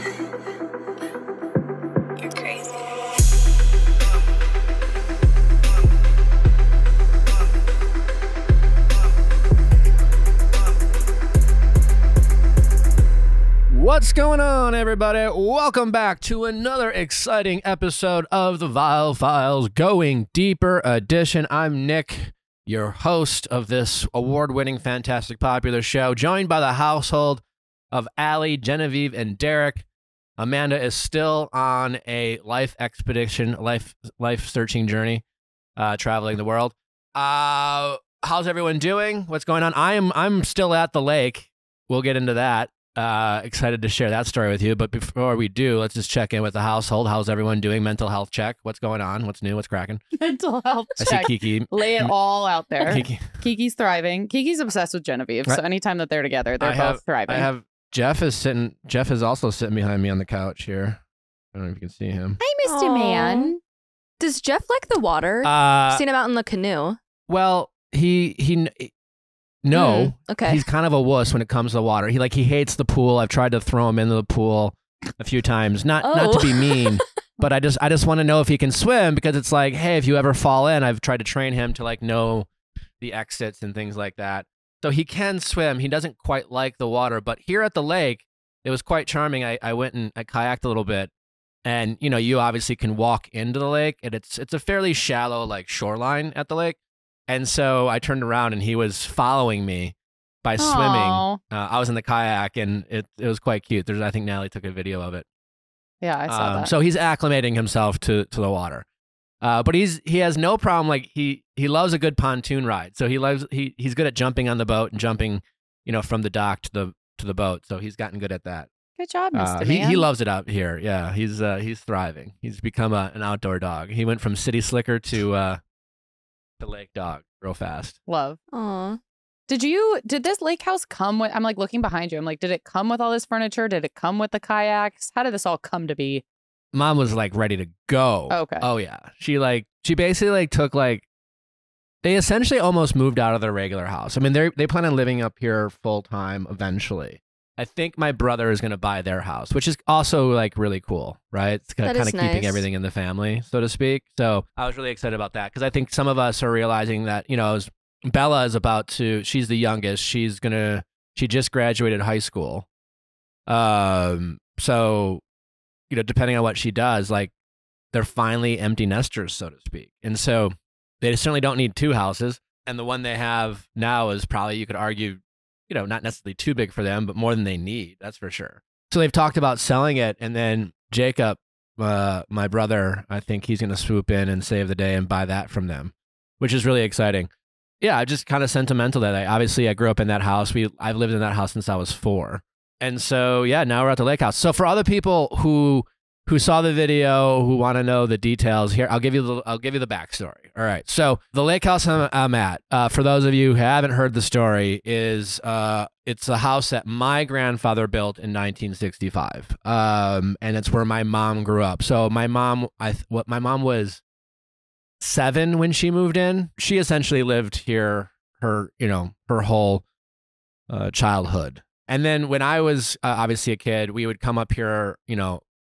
You're crazy. What's going on, everybody? Welcome back to another exciting episode of the Viall Files Going Deeper edition. I'm Nick, your host of this award-winning, fantastic, popular show, joined by the household of Allie, Genevieve, and Derek. Amanda is still on a life expedition, life-searching journey, traveling the world. How's everyone doing? What's going on? I'm still at the lake. We'll get into that. Excited to share that story with you. But before we do, let's just check in with the household. How's everyone doing? Mental health check. What's going on? What's new? What's cracking? Mental health check. I see Kiki. Lay it all out there. Kiki. Kiki's thriving. Kiki's obsessed with Genevieve. So anytime that they're together, they're both thriving. I have Jeff is also sitting behind me on the couch here. I don't know if you can see him. Hi, Mr. Man. Does Jeff like the water? Seen him out in the canoe. Well, No. Okay. He's kind of a wuss when it comes to the water. He hates the pool. I've tried to throw him into the pool a few times. Not to be mean, but I just want to know if he can swim, because it's like, hey, if you ever fall in, I've tried to train him to know the exits and things like that. So he can swim. He doesn't quite like the water, but here at the lake, it was quite charming. I went and I kayaked a little bit, and you obviously can walk into the lake, and it's a fairly shallow shoreline at the lake. And so I turned around and he was following me by swimming. I was in the kayak, and it was quite cute. I think Natalie took a video of it. Yeah, I saw that. So he's acclimating himself to the water. But he has no problem. He loves a good pontoon ride. So he's good at jumping on the boat and jumping, from the dock to the boat. So he's gotten good at that. Good job, Mr. Man. He loves it out here. Yeah, he's thriving. He's become an outdoor dog. He went from city slicker to the lake dog real fast. Love. Aw. Did this lake house come with, I'm looking behind you. I'm did it come with all this furniture? Did it come with the kayaks? How did this all come to be? Mom was ready to go. Okay. Oh yeah. She basically took they essentially almost moved out of their regular house. I mean, they plan on living up here full time eventually. I think my brother is going to buy their house, which is also really cool, right? It's kind of keeping nice. everything in the family, so to speak. So I was really excited about that, because I think some of us are realizing that, as Bella is she's the youngest. She just graduated high school. So, depending on what she does, they're finally empty nesters, so to speak. And so they certainly don't need two houses. And the one they have now is probably, you could argue, not necessarily too big for them, but more than they need. That's for sure. So they've talked about selling it. And then Jacob, my brother, I think he's going to swoop in and save the day and buy that from them, which is really exciting. Yeah, I'm just kind of sentimental that I grew up in that house. I've lived in that house since I was 4. And so, yeah, now we're at the lake house. So for other people who saw the video, who want to know the details, here I'll give you the backstory. All right, so the lake house I'm at, for those of you who haven't heard the story, is it's a house that my grandfather built in 1965, and it's where my mom grew up. So my mom was 7 when she moved in. She essentially lived here her whole childhood. And then when I was obviously a kid, we would come up here,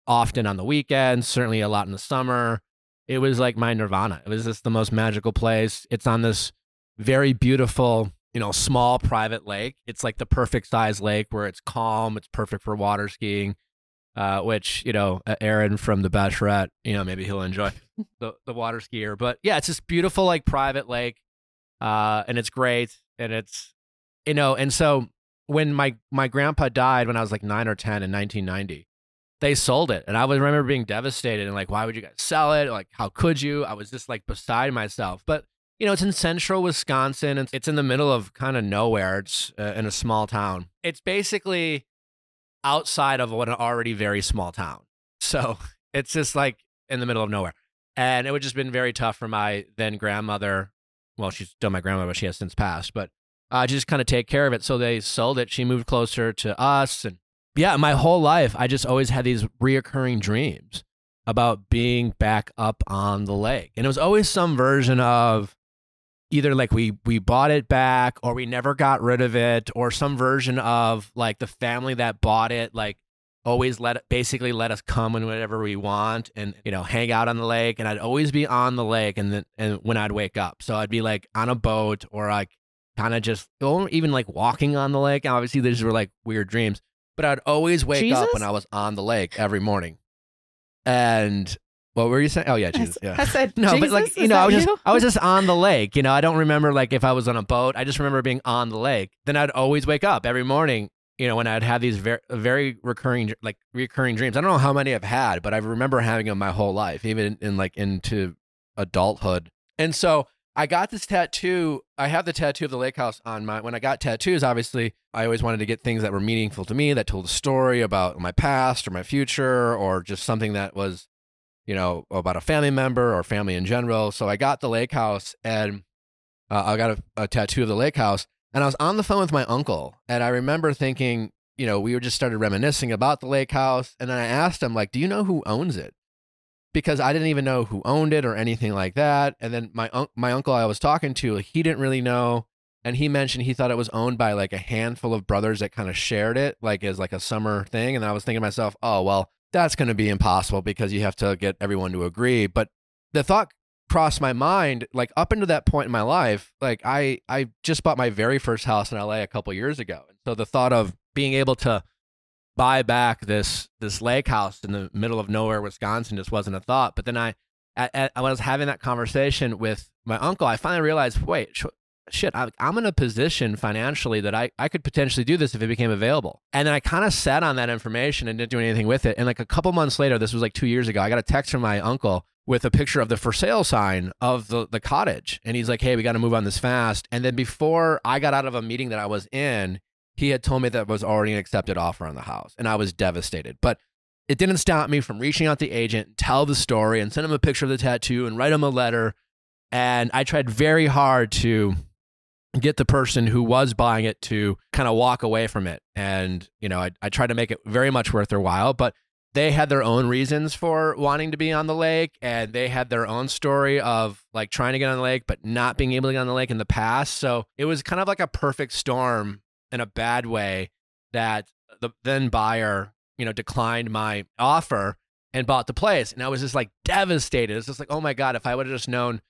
often on the weekends, certainly a lot in the summer. It was like my nirvana. It was just the most magical place. It's on this very beautiful, small private lake. It's the perfect size lake where it's calm. It's perfect for water skiing, which, Aaron from The Bachelorette, maybe he'll enjoy the water skier. But yeah, it's this beautiful, private lake, and it's great. And it's, and so when my grandpa died when I was 9 or 10 in 1990, they sold it. And I would remember being devastated and why would you guys sell it? How could you? I was just beside myself. But, it's in central Wisconsin. And it's in the middle of kind of nowhere. It's in a small town. It's basically outside of an already very small town. So it's just in the middle of nowhere. And it would just been very tough for my then grandmother. Well, she's still my grandmother, but she has since passed. But just kind of take care of it. So they sold it. She moved closer to us. And yeah, my whole life, I just always had these reoccurring dreams about being back up on the lake. And it was always some version of either we bought it back, or we never got rid of it, or some version of the family that bought it always basically let us come whenever we want and, hang out on the lake. And I'd always be on the lake and when I'd wake up. So I'd be like on a boat or like kind of just even like walking on the lake. And obviously these were like weird dreams, but I'd always wake up when I was on the lake every morning. And what were you saying? Oh yeah, Jesus. Yeah. I said, no, Jesus? but like, I was just on the lake. I don't remember like if I was on a boat. I just remember being on the lake. Then I'd always wake up every morning, when I'd have these very recurring dreams. I don't know how many I've had, but I remember having them my whole life, even into adulthood. And so I got this tattoo. I have the tattoo of the lake house on when I got tattoos, obviously, I always wanted to get things that were meaningful to me, that told a story about my past or my future, or just something that was, about a family member or family in general. So I got the lake house and I got a tattoo of the lake house. And I was on the phone with my uncle, and I remember thinking, we just started reminiscing about the lake house. And then I asked him, like, do you know who owns it? Because I didn't even know who owned it or anything like that. And then my uncle I was talking to, he didn't really know. And he mentioned he thought it was owned by like a handful of brothers that kind of shared it, like as like a summer thing. And I was thinking to myself, oh, well, that's going to be impossible because you have to get everyone to agree. But the thought crossed my mind, like up until that point in my life, like I just bought my very first house in LA a couple years ago. And so the thought of being able to buy back this lake house in the middle of nowhere, Wisconsin, just wasn't a thought. But then when I was having that conversation with my uncle, I finally realized, wait, shit, I'm in a position financially that I could potentially do this if it became available. And then I kind of sat on that information and didn't do anything with it. And like a couple months later, this was like 2 years ago, I got a text from my uncle with a picture of the for sale sign of the cottage. And he's like, hey, we got to move on this fast. And then before I got out of a meeting that I was in, he had told me that was already an accepted offer on the house. And I was devastated. But it didn't stop me from reaching out to the agent, tell the story, and send him a picture of the tattoo and write him a letter. And I tried very hard to get the person who was buying it to kind of walk away from it. And, I tried to make it very much worth their while. But they had their own reasons for wanting to be on the lake, and they had their own story of like trying to get on the lake, but not being able to get on the lake in the past. So it was kind of like a perfect storm in a bad way that the then buyer, declined my offer and bought the place. And I was just like devastated. It's just like, oh my God, if I would have just known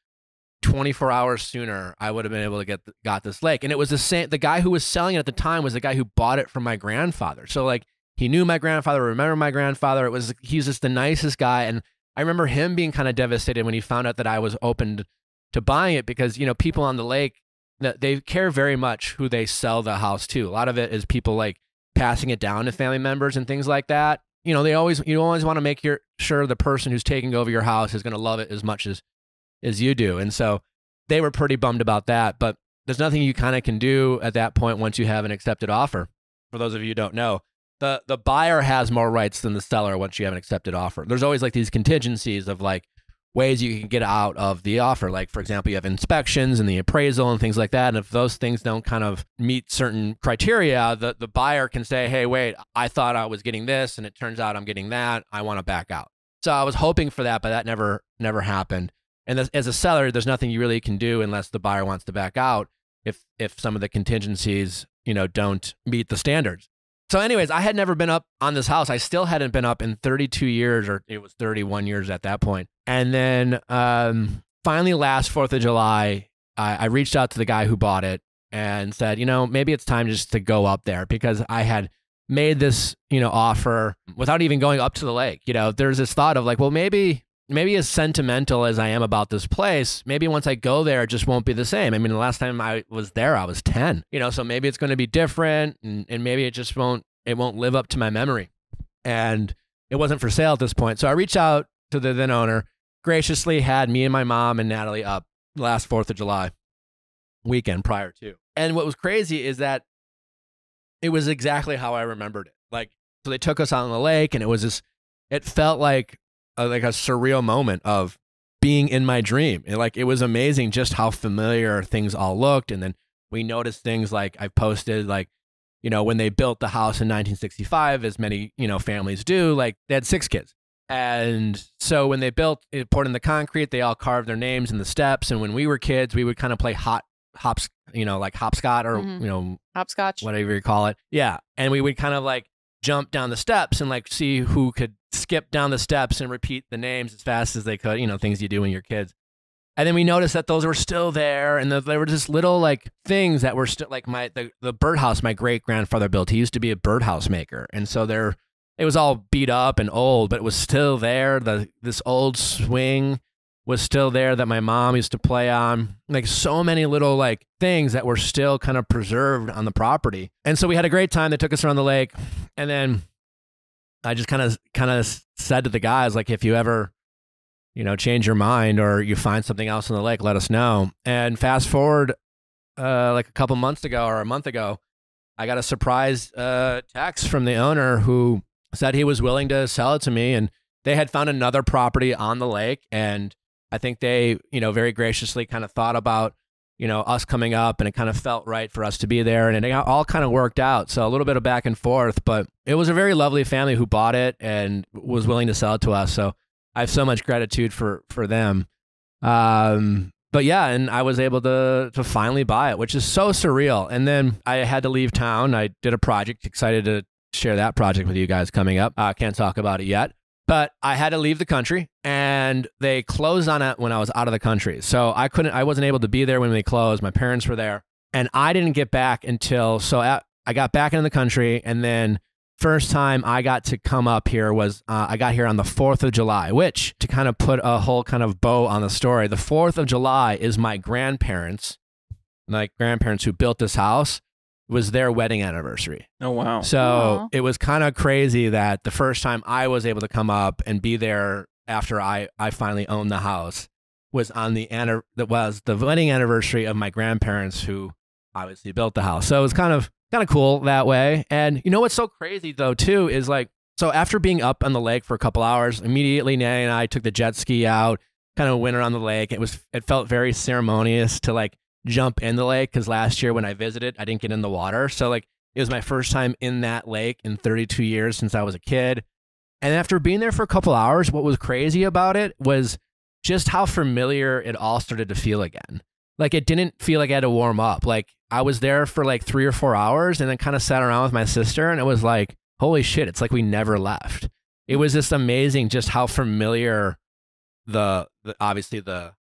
24 hours sooner, I would have been able to got this lake. And it was the guy who was selling it at the time was the guy who bought it from my grandfather. So like, he knew my grandfather, remembered my grandfather. He's just the nicest guy. And I remember him being kind of devastated when he found out that I was open to buying it because, people on the lake, they care very much who they sell the house to. A lot of it is people like passing it down to family members and things like that. You always want to make sure the person who's taking over your house is going to love it as much as you do. And so they were pretty bummed about that. But there's nothing you kind of can do at that point once you have an accepted offer. For those of you who don't know, the buyer has more rights than the seller once you have an accepted offer. There's always like these contingencies of like ways you can get out of the offer. Like, for example, you have inspections and the appraisal and things like that. And if those things don't kind of meet certain criteria, the buyer can say, hey, wait, I thought I was getting this and it turns out I'm getting that. I want to back out. So I was hoping for that, but that never happened. And as a seller, there's nothing you really can do unless the buyer wants to back out if some of the contingencies, don't meet the standards. So anyways, I had never been up on this house. I still hadn't been up in 32 years, or it was 31 years at that point. And then finally last 4th of July, I reached out to the guy who bought it and said, maybe it's time just to go up there because I had made this, offer without even going up to the lake. There's this thought of like, well, maybe as sentimental as I am about this place, maybe once I go there, it just won't be the same. I mean, the last time I was there, I was 10, so maybe it's going to be different and maybe it just won't live up to my memory. And it wasn't for sale at this point. So I reached out to the then owner, graciously had me and my mom and Natalie up last 4th of July weekend prior to. And what was crazy is that it was exactly how I remembered it. Like, so they took us out on the lake and it felt like a surreal moment of being in my dream. It was amazing just how familiar things all looked. And then we noticed things like I posted, like, when they built the house in 1965, as many, families do, like they had 6 kids. And so when they poured in the concrete, they all carved their names in the steps. And when we were kids, we would kind of play like hopscotch or, hopscotch, whatever you call it. Yeah. And we would kind of like jump down the steps and like see who could skip down the steps and repeat the names as fast as they could, things you do when you're kids. And then we noticed that those were still there, and there were just little like things that were still like the birdhouse my great grandfather built. He used to be a birdhouse maker, and so it was all beat up and old, but it was still there. This old swing was still there that my mom used to play on. Like so many little like things that were still kind of preserved on the property. And so we had a great time. They took us around the lake, and then I just kind of said to the guys, like, if you ever change your mind or you find something else in the lake, let us know. And fast forward like a couple months ago or a month ago, I got a surprise text from the owner who said he was willing to sell it to me. And they had found another property on the lake. And I think they, very graciously kind of thought about, us coming up, and it kind of felt right for us to be there. And it all kind of worked out. So a little bit of back and forth, but it was a very lovely family who bought it and was willing to sell it to us. So I have so much gratitude for them. But yeah, and I was able to finally buy it, which is so surreal. And then I had to leave town. I did a project, excited to share that project with you guys coming up. I can't talk about it yet, but I had to leave the country, and they closed on it when I was out of the country. So I wasn't able to be there when they closed. My parents were there, and I didn't get back until, I got back into the country, and then first time I got to come up here was I got here on the 4th of July, which, to kind of put a whole kind of bow on the story, the 4th of July is my grandparents who built this house, was their wedding anniversary. Oh, wow. So It was kind of crazy that the first time I was able to come up and be there after I finally owned the house was on the wedding anniversary of my grandparents who obviously built the house. So it was kind of cool that way. And what's so crazy though too is like, so after being up on the lake for a couple hours, immediately Nanny and I took the jet ski out, kind of went around the lake. It felt very ceremonious to like jump in the lake, because last year when I visited, I didn't get in the water. So like it was my first time in that lake in 32 years since I was a kid. And after being there for a couple hours, what was crazy about it was just how familiar it all started to feel again. Like it didn't feel like I had to warm up. Like I was there for like 3 or 4 hours and then kind of sat around with my sister, and it was like, holy shit, it's like we never left. It was just amazing just how familiar obviously the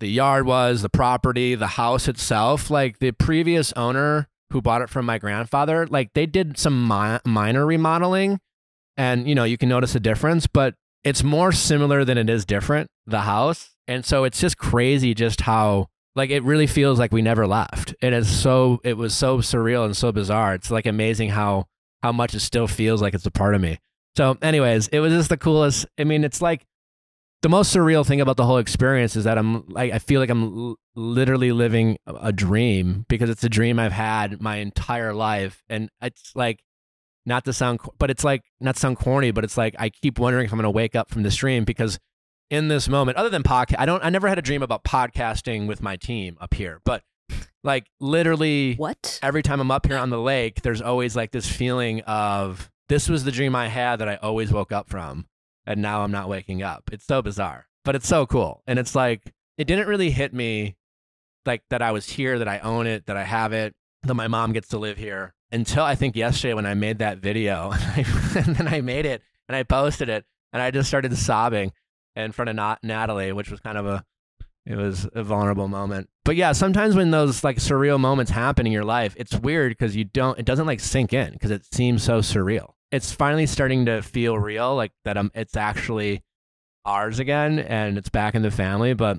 yard was, the property, the house itself. Like the previous owner who bought it from my grandfather, like they did some minor remodeling, and you can notice a difference, but it's more similar than it is different, the house. And so it's just crazy just how, like, it really feels like we never left. It was so surreal and so bizarre. It's like amazing how much it still feels like it's a part of me. So anyways, it was just the coolest. I mean, it's like the most surreal thing about the whole experience is that I feel like I'm literally living a dream, because it's a dream I've had my entire life. And it's like, not to sound corny, but it's like, I keep wondering if I'm going to wake up from this dream, because in this moment, other than podcast, I never had a dream about podcasting with my team up here, but like literally every time I'm up here on the lake, there's always like this feeling of, this was the dream I had that I always woke up from, and now I'm not waking up. It's so bizarre, but it's so cool. And it's like, it didn't really hit me like that I was here, that I own it, that I have it, that my mom gets to live here, until I think yesterday when I made that video. And then I made it and I posted it, and I just started sobbing in front of Natalie, which was kind of it was a vulnerable moment. But yeah, sometimes when those like surreal moments happen in your life, it's weird because it doesn't like sink in, because it seems so surreal. It's finally starting to feel real, like that it's actually ours again, and it's back in the family. But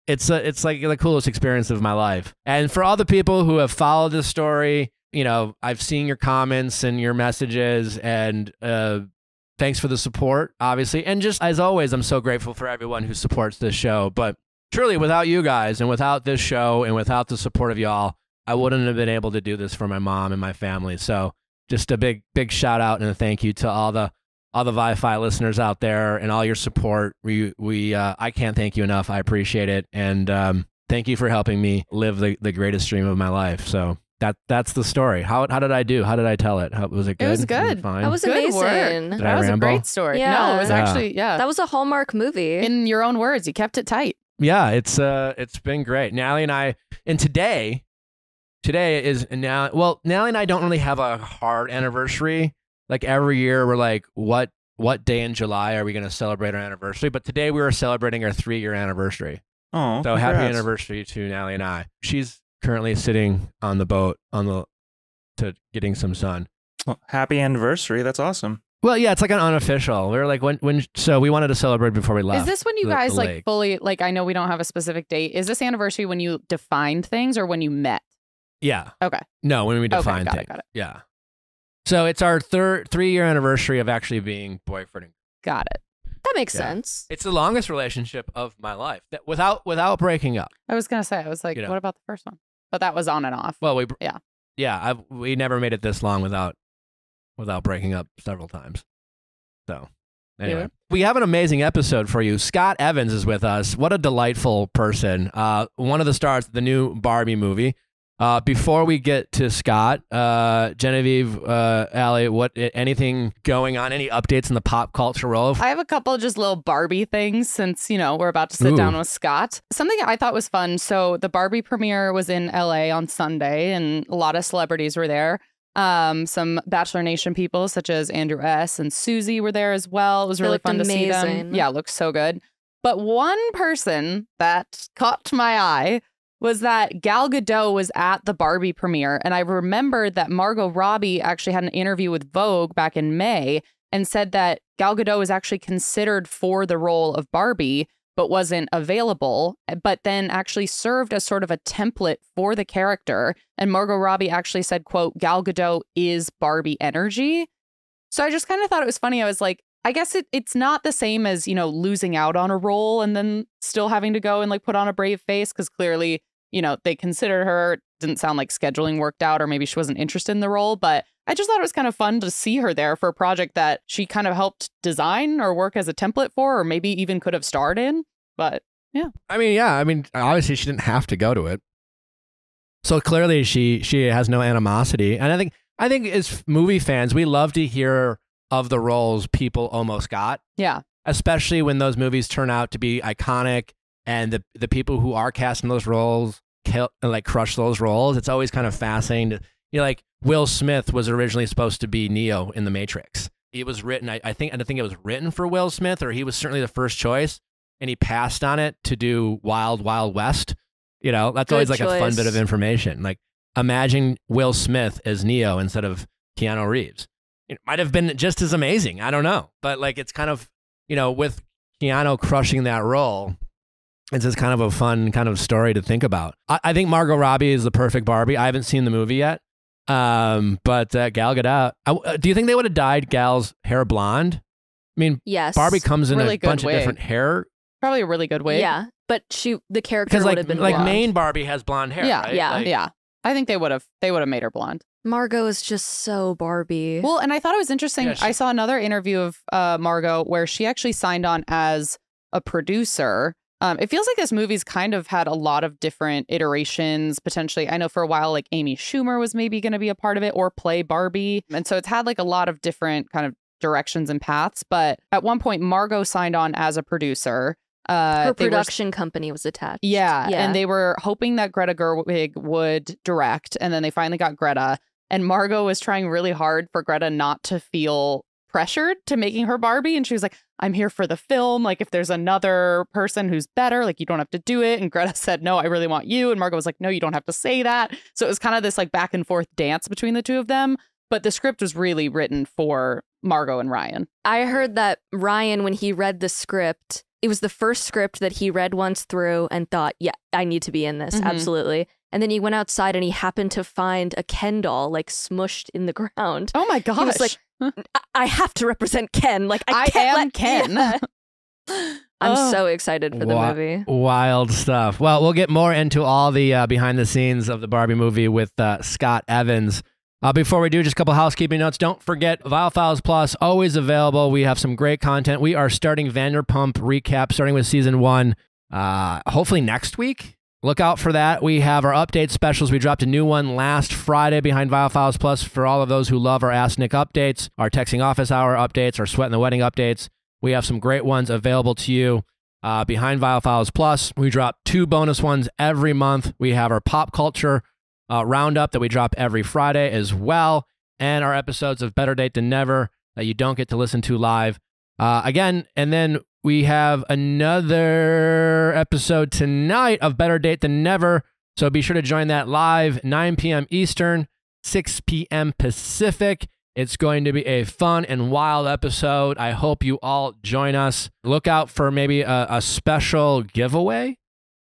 it's like the coolest experience of my life. And for all the people who have followed this story, I've seen your comments and your messages, and thanks for the support, obviously. And just as always, I'm so grateful for everyone who supports this show. But truly, without you guys and without this show and without the support of y'all, I wouldn't have been able to do this for my mom and my family. So just a big shout out and a thank you to all the Viall Files listeners out there and all your support. I can't thank you enough. I appreciate it. And thank you for helping me live the greatest dream of my life. So that's the story. How did I do? How did I tell it? Was it good? It was good. Was it fine? That was Good amazing. work. That was ramble? a great story. Yeah. No, it was actually, That was a Hallmark movie. in your own words, you kept it tight. Yeah, it's been great. Natalie and I, and today is now. Well, Natalie and I don't really have a hard anniversary. Like every year, we're like, what day in July are we going to celebrate our anniversary? But today we were celebrating our 3-year anniversary. Oh, so congrats. happy anniversary to Nally and I. She's currently sitting on the boat to getting some sun. Well, happy anniversary. That's awesome. Well, yeah, it's like an unofficial. We were like, so we wanted to celebrate before we left. Is this when you guys like fully, like, I know we don't have a specific date. Is this anniversary when you defined things or when you met? Yeah. Okay. No, when we defined things. Got it. Yeah. So it's our 3-year anniversary of actually being boyfriend and Got it. That makes sense. It's the longest relationship of my life without breaking up. I was going to say, I was like, what about the first one? But that was on and off. Well, we never made it this long without breaking up several times. So anyway, we have an amazing episode for you. Scott Evans is with us. What a delightful person. One of the stars of the new Barbie movie. Before we get to Scott, Genevieve, Allie, anything going on? Any updates in the pop culture world? I have a couple just little Barbie things since, we're about to sit down with Scott. Something I thought was fun. So the Barbie premiere was in LA on Sunday and a lot of celebrities were there. Some Bachelor Nation people such as Andrew S. and Susie were there as well. It was really fun to see them. Yeah, it looked so good. But one person that caught my eye was that Gal Gadot was at the Barbie premiere. And I remembered that Margot Robbie actually had an interview with Vogue back in May and said that Gal Gadot was actually considered for the role of Barbie, but wasn't available, but then actually served as sort of a template for the character. And Margot Robbie actually said, quote, Gal Gadot is Barbie energy. So I just kind of thought it was funny. I was like, I guess it's not the same as, losing out on a role and then still having to go and like put on a brave face because clearly, they considered her. Didn't sound like scheduling worked out or maybe she wasn't interested in the role. But I just thought it was kind of fun to see her there for a project that she kind of helped design or work as a template for, or maybe even could have starred in. But yeah. I mean, obviously she didn't have to go to it. So clearly she has no animosity. And I think as movie fans, we love to hear of the roles people almost got. Yeah. Especially when those movies turn out to be iconic and the people who are casting those roles crush those roles. It's always kind of fascinating to, like Will Smith was originally supposed to be Neo in The Matrix. It was written, I think it was written for Will Smith, or he was certainly the first choice, and he passed on it to do Wild Wild West. That's always like a fun bit of information. Like imagine Will Smith as Neo instead of Keanu Reeves. It might have been just as amazing. I don't know. But like it's kind of, with Keanu crushing that role, it's just kind of a fun kind of story to think about. I think Margot Robbie is the perfect Barbie. I haven't seen the movie yet. But Gal Gadot, do you think they would have dyed Gal's hair blonde? I mean, yes. Barbie comes in a bunch of different hair. Probably a really good wig. Yeah, but the character would have been blonde. Like main Barbie has blonde hair. Yeah, right? yeah. I think they would have made her blonde. Margot is just so Barbie. Well, and I thought it was interesting. Yeah, I saw another interview of Margot where she actually signed on as a producer. It feels like this movie's kind of had a lot of different iterations, potentially. I know for a while, like Amy Schumer was maybe going to be a part of it or play Barbie. And so it's had like a lot of different kind of directions and paths. But at one point, Margot signed on as a producer. Her production company was attached. Yeah. And they were hoping that Greta Gerwig would direct. And then they finally got Greta. And Margot was trying really hard for Greta not to feel pressured to making her Barbie. And she was like, I'm here for the film. Like, if there's another person who's better, like, you don't have to do it. And Greta said, no, I really want you. And Margot was like, no, you don't have to say that. So it was kind of this like back and forth dance between the two of them. But the script was really written for Margot and Ryan. I heard that Ryan, when he read the script, it was the first script that he read once through and thought, yeah, I need to be in this. Mm-hmm. Absolutely. And then he went outside and he happened to find a Ken doll like smushed in the ground. Oh my gosh. He was like, I have to represent Ken. Like I am Ken. Yeah. I'm so excited for the movie. Wild stuff. Well, we'll get more into all the behind the scenes of the Barbie movie with Scott Evans. Before we do, just a couple housekeeping notes. Don't forget, Viall Files Plus, always available. We have some great content. We are starting Vanderpump recap, starting with season 1, hopefully next week. Look out for that. We have our update specials. We dropped a new one last Friday behind Viall Files Plus for all of those who love our Ask Nick updates, our Texting Office Hour updates, our Sweat in the Wedding updates. We have some great ones available to you behind Viall Files Plus. We drop 2 bonus ones every month. We have our pop culture roundup that we drop every Friday as well. and our episodes of Better Date Than Never that you don't get to listen to live. Again, and then we have another episode tonight of Better Date Than Never. So be sure to join that live, 9 p.m. Eastern, 6 p.m. Pacific. It's going to be a fun and wild episode. I hope you all join us. Look out for maybe a special giveaway,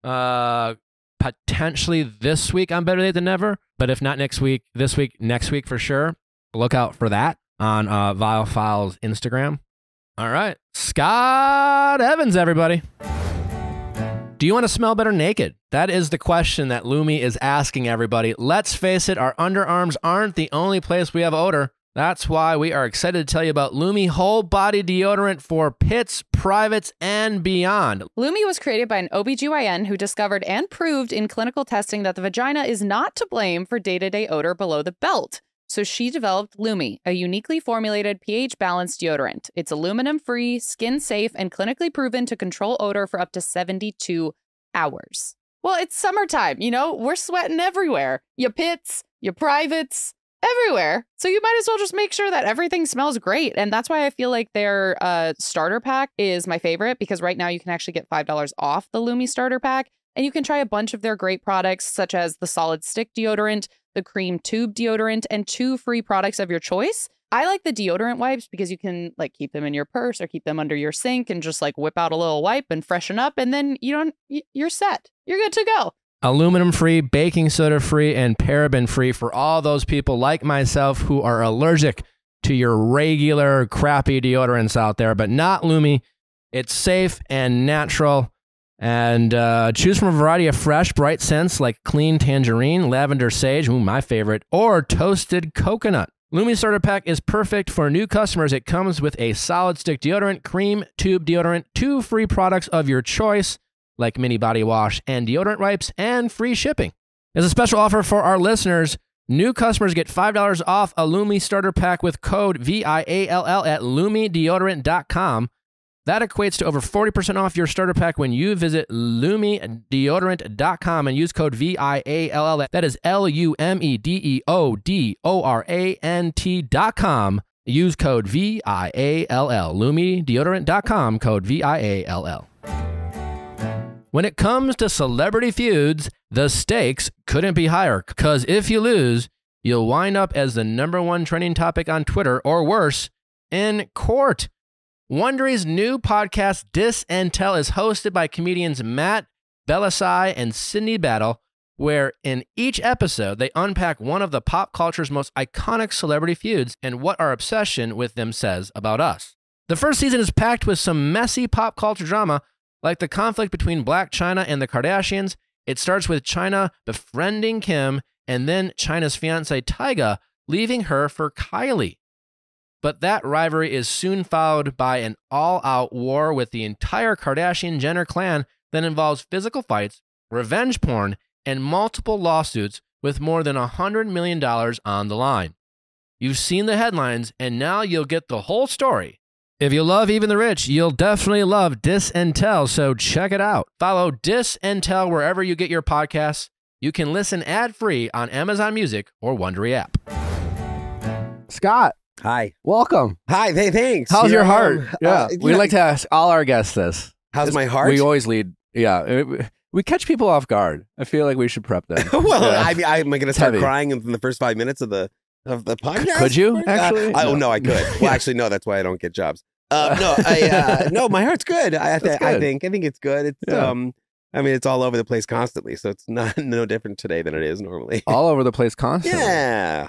potentially this week on Better Date Than Never. But if not next week, this week, next week for sure. Look out for that on Viall Files Instagram. All right. Scott Evans, everybody. Do you want to smell better naked? That is the question that Lumi is asking everybody. Let's face it, our underarms aren't the only place we have odor. That's why we are excited to tell you about Lumi Whole Body Deodorant for pits, privates, and beyond. Lumi was created by an OBGYN who discovered and proved in clinical testing that the vagina is not to blame for day-to-day odor below the belt. So she developed Lumi, a uniquely formulated pH-balanced deodorant. It's aluminum-free, skin-safe, and clinically proven to control odor for up to 72 hours. Well, it's summertime, you know? We're sweating everywhere. Your pits, your privates, everywhere. So you might as well just make sure that everything smells great. And that's why I feel like their starter pack is my favorite, because right now you can actually get $5 off the Lumi starter pack. And you can try a bunch of their great products, such as the solid stick deodorant, the cream tube deodorant, and 2 free products of your choice. I like the deodorant wipes because you can like keep them in your purse or keep them under your sink and just like whip out a little wipe and freshen up. And then you're set. You're good to go. Aluminum-free, baking soda-free, and paraben-free for all those people like myself who are allergic to your regular crappy deodorants out there, but not Lumi. It's safe and natural. And choose from a variety of fresh, bright scents like clean tangerine, lavender sage, my favorite, or toasted coconut. Lumi Starter Pack is perfect for new customers. It comes with a solid stick deodorant, cream tube deodorant, 2 free products of your choice, like mini body wash and deodorant wipes, and free shipping. As a special offer for our listeners, new customers get $5 off a Lumi Starter Pack with code VIALL at lumideodorant.com. That equates to over 40% off your starter pack when you visit lumideodorant.com and use code VIALL. That is LUMEDEODORANT.com. Use code VIALL. lumideodorant.com, code VIALL. When it comes to celebrity feuds, the stakes couldn't be higher, because if you lose, you'll wind up as the #1 trending topic on Twitter, or worse, in court. Wondery's new podcast, Dis and Tell, is hosted by comedians Matt Bellassai and Sydney Battle, where in each episode, they unpack one of the pop culture's most iconic celebrity feuds and what our obsession with them says about us. The first season is packed with some messy pop culture drama, like the conflict between Blac Chyna and the Kardashians. It starts with Chyna befriending Kim, and then Chyna's fiancé Tyga leaving her for Kylie. But that rivalry is soon followed by an all-out war with the entire Kardashian-Jenner clan that involves physical fights, revenge porn, and multiple lawsuits with more than $100 million on the line. You've seen the headlines, and now you'll get the whole story. If you love Even the Rich, you'll definitely love Dis and Tell, so check it out. Follow Dis and Tell wherever you get your podcasts. You can listen ad-free on Amazon Music or Wondery app. Scott. Hi. Welcome. Hi. Hey, thanks. How's your heart? We yeah. like to ask all our guests this. How's my heart? We always lead. Yeah. We catch people off guard. I feel like we should prep them. Well, yeah. am I going to start crying in the first 5 minutes of the podcast? Could you actually? No, I could. Well, actually, no. That's why I don't get jobs. No, no. My heart's good. I think it's good. It's I mean, it's all over the place constantly, so it's no different today than it is normally. All over the place constantly. Yeah.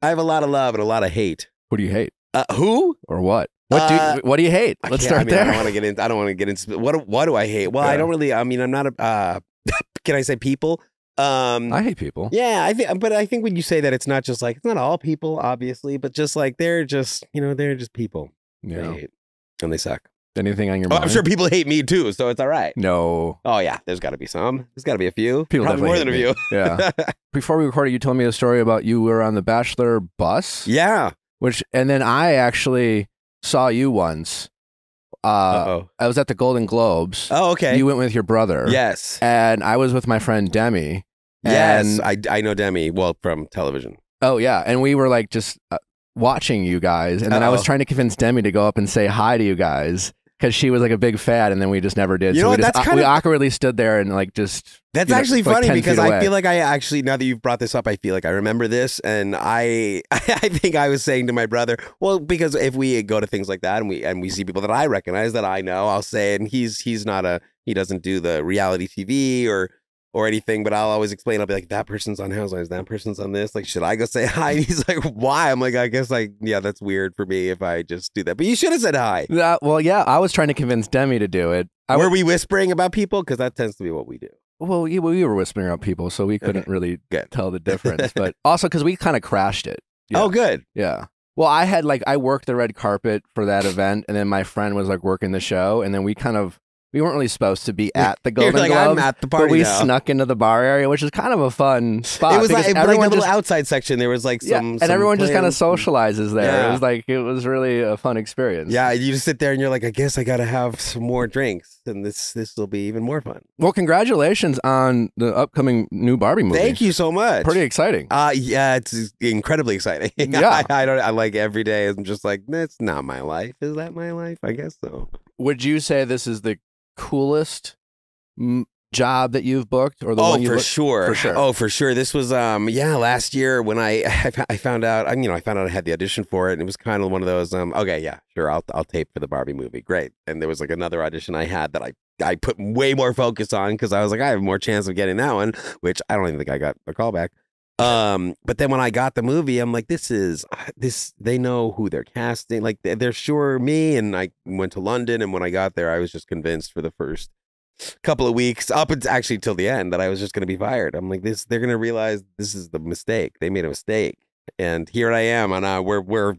I have a lot of love and a lot of hate. Who do you hate? Who or what? What do you hate? Let's start there. I don't want to get into. What do I hate? Well, I don't really. I mean, I'm not a. Can I say people? I hate people. Yeah, I think when you say that, it's not just like, it's not all people, obviously, but just like they're just people. Yeah, they hate, and they suck. Anything on your mind? I'm sure people hate me too, so it's all right. No. Oh yeah, there's got to be some. There's got to be a few. People probably more than a few. Yeah. Before we recorded, you told me a story about you were on the Bachelor bus. Yeah. And then I actually saw you once. I was at the Golden Globes. Oh, okay. You went with your brother. Yes. And I was with my friend Demi. Yes, I know Demi, well, from television. Oh yeah, and we were like just watching you guys, and then I was trying to convince Demi to go up and say hi to you guys because she was like a big fan, and then we just never did. You know what? We awkwardly stood there and like just. That's actually funny because I feel like I actually, now that you've brought this up, I feel like I remember this, and I think I was saying to my brother, well, because if we go to things like that and we see people that I recognize that I know, I'll say, and he doesn't do the reality TV or anything, but I'll always explain. I'll be like, that person's on Housewives, that person's on this. Like, should I go say hi? And he's like, why? I'm like, I guess yeah, that's weird for me if I just do that. But you should have said hi. Well, yeah, I was trying to convince Demi to do it. Were we whispering about people? Because that tends to be what we do. Well, we were whispering about people, so we couldn't really tell the difference. But also because we kind of crashed it. Yeah. Oh, good. Yeah. Well, I worked the red carpet for that event, and then my friend was like working the show, and then we weren't really supposed to be at the Golden Globes, I'm at the party but we now. Snuck into the bar area, which is kind of a fun spot. It was like a little outside section. There was like some and everyone just kind of socializes there. Yeah. It was really a fun experience. Yeah, you just sit there and you're like, I guess I got to have some more drinks, and this will be even more fun. Well, congratulations on the upcoming new Barbie movie. Thank you so much. Pretty exciting. Yeah, it's incredibly exciting. Yeah, I like every day. I'm just like, that's not my life. Is that my life? I guess so. Would you say this is the coolest job that you've booked, or the one you sure. For sure. Oh, for sure. This was last year when I found out I had the audition for it, and it was kind of one of those okay, yeah, sure, I'll tape for the Barbie movie. Great. And there was like another audition I had that I put way more focus on because I was like, I have more chance of getting that one, which I don't even think I got a call back. But then when I got the movie, I'm like, this, they know who they're casting. Like they're sure me. And I went to London, and when I got there, I was just convinced for the first couple of weeks, up until actually till the end, that I was just going to be fired. I'm like, they're going to realize this is the mistake. They made a mistake. And here I am, and we're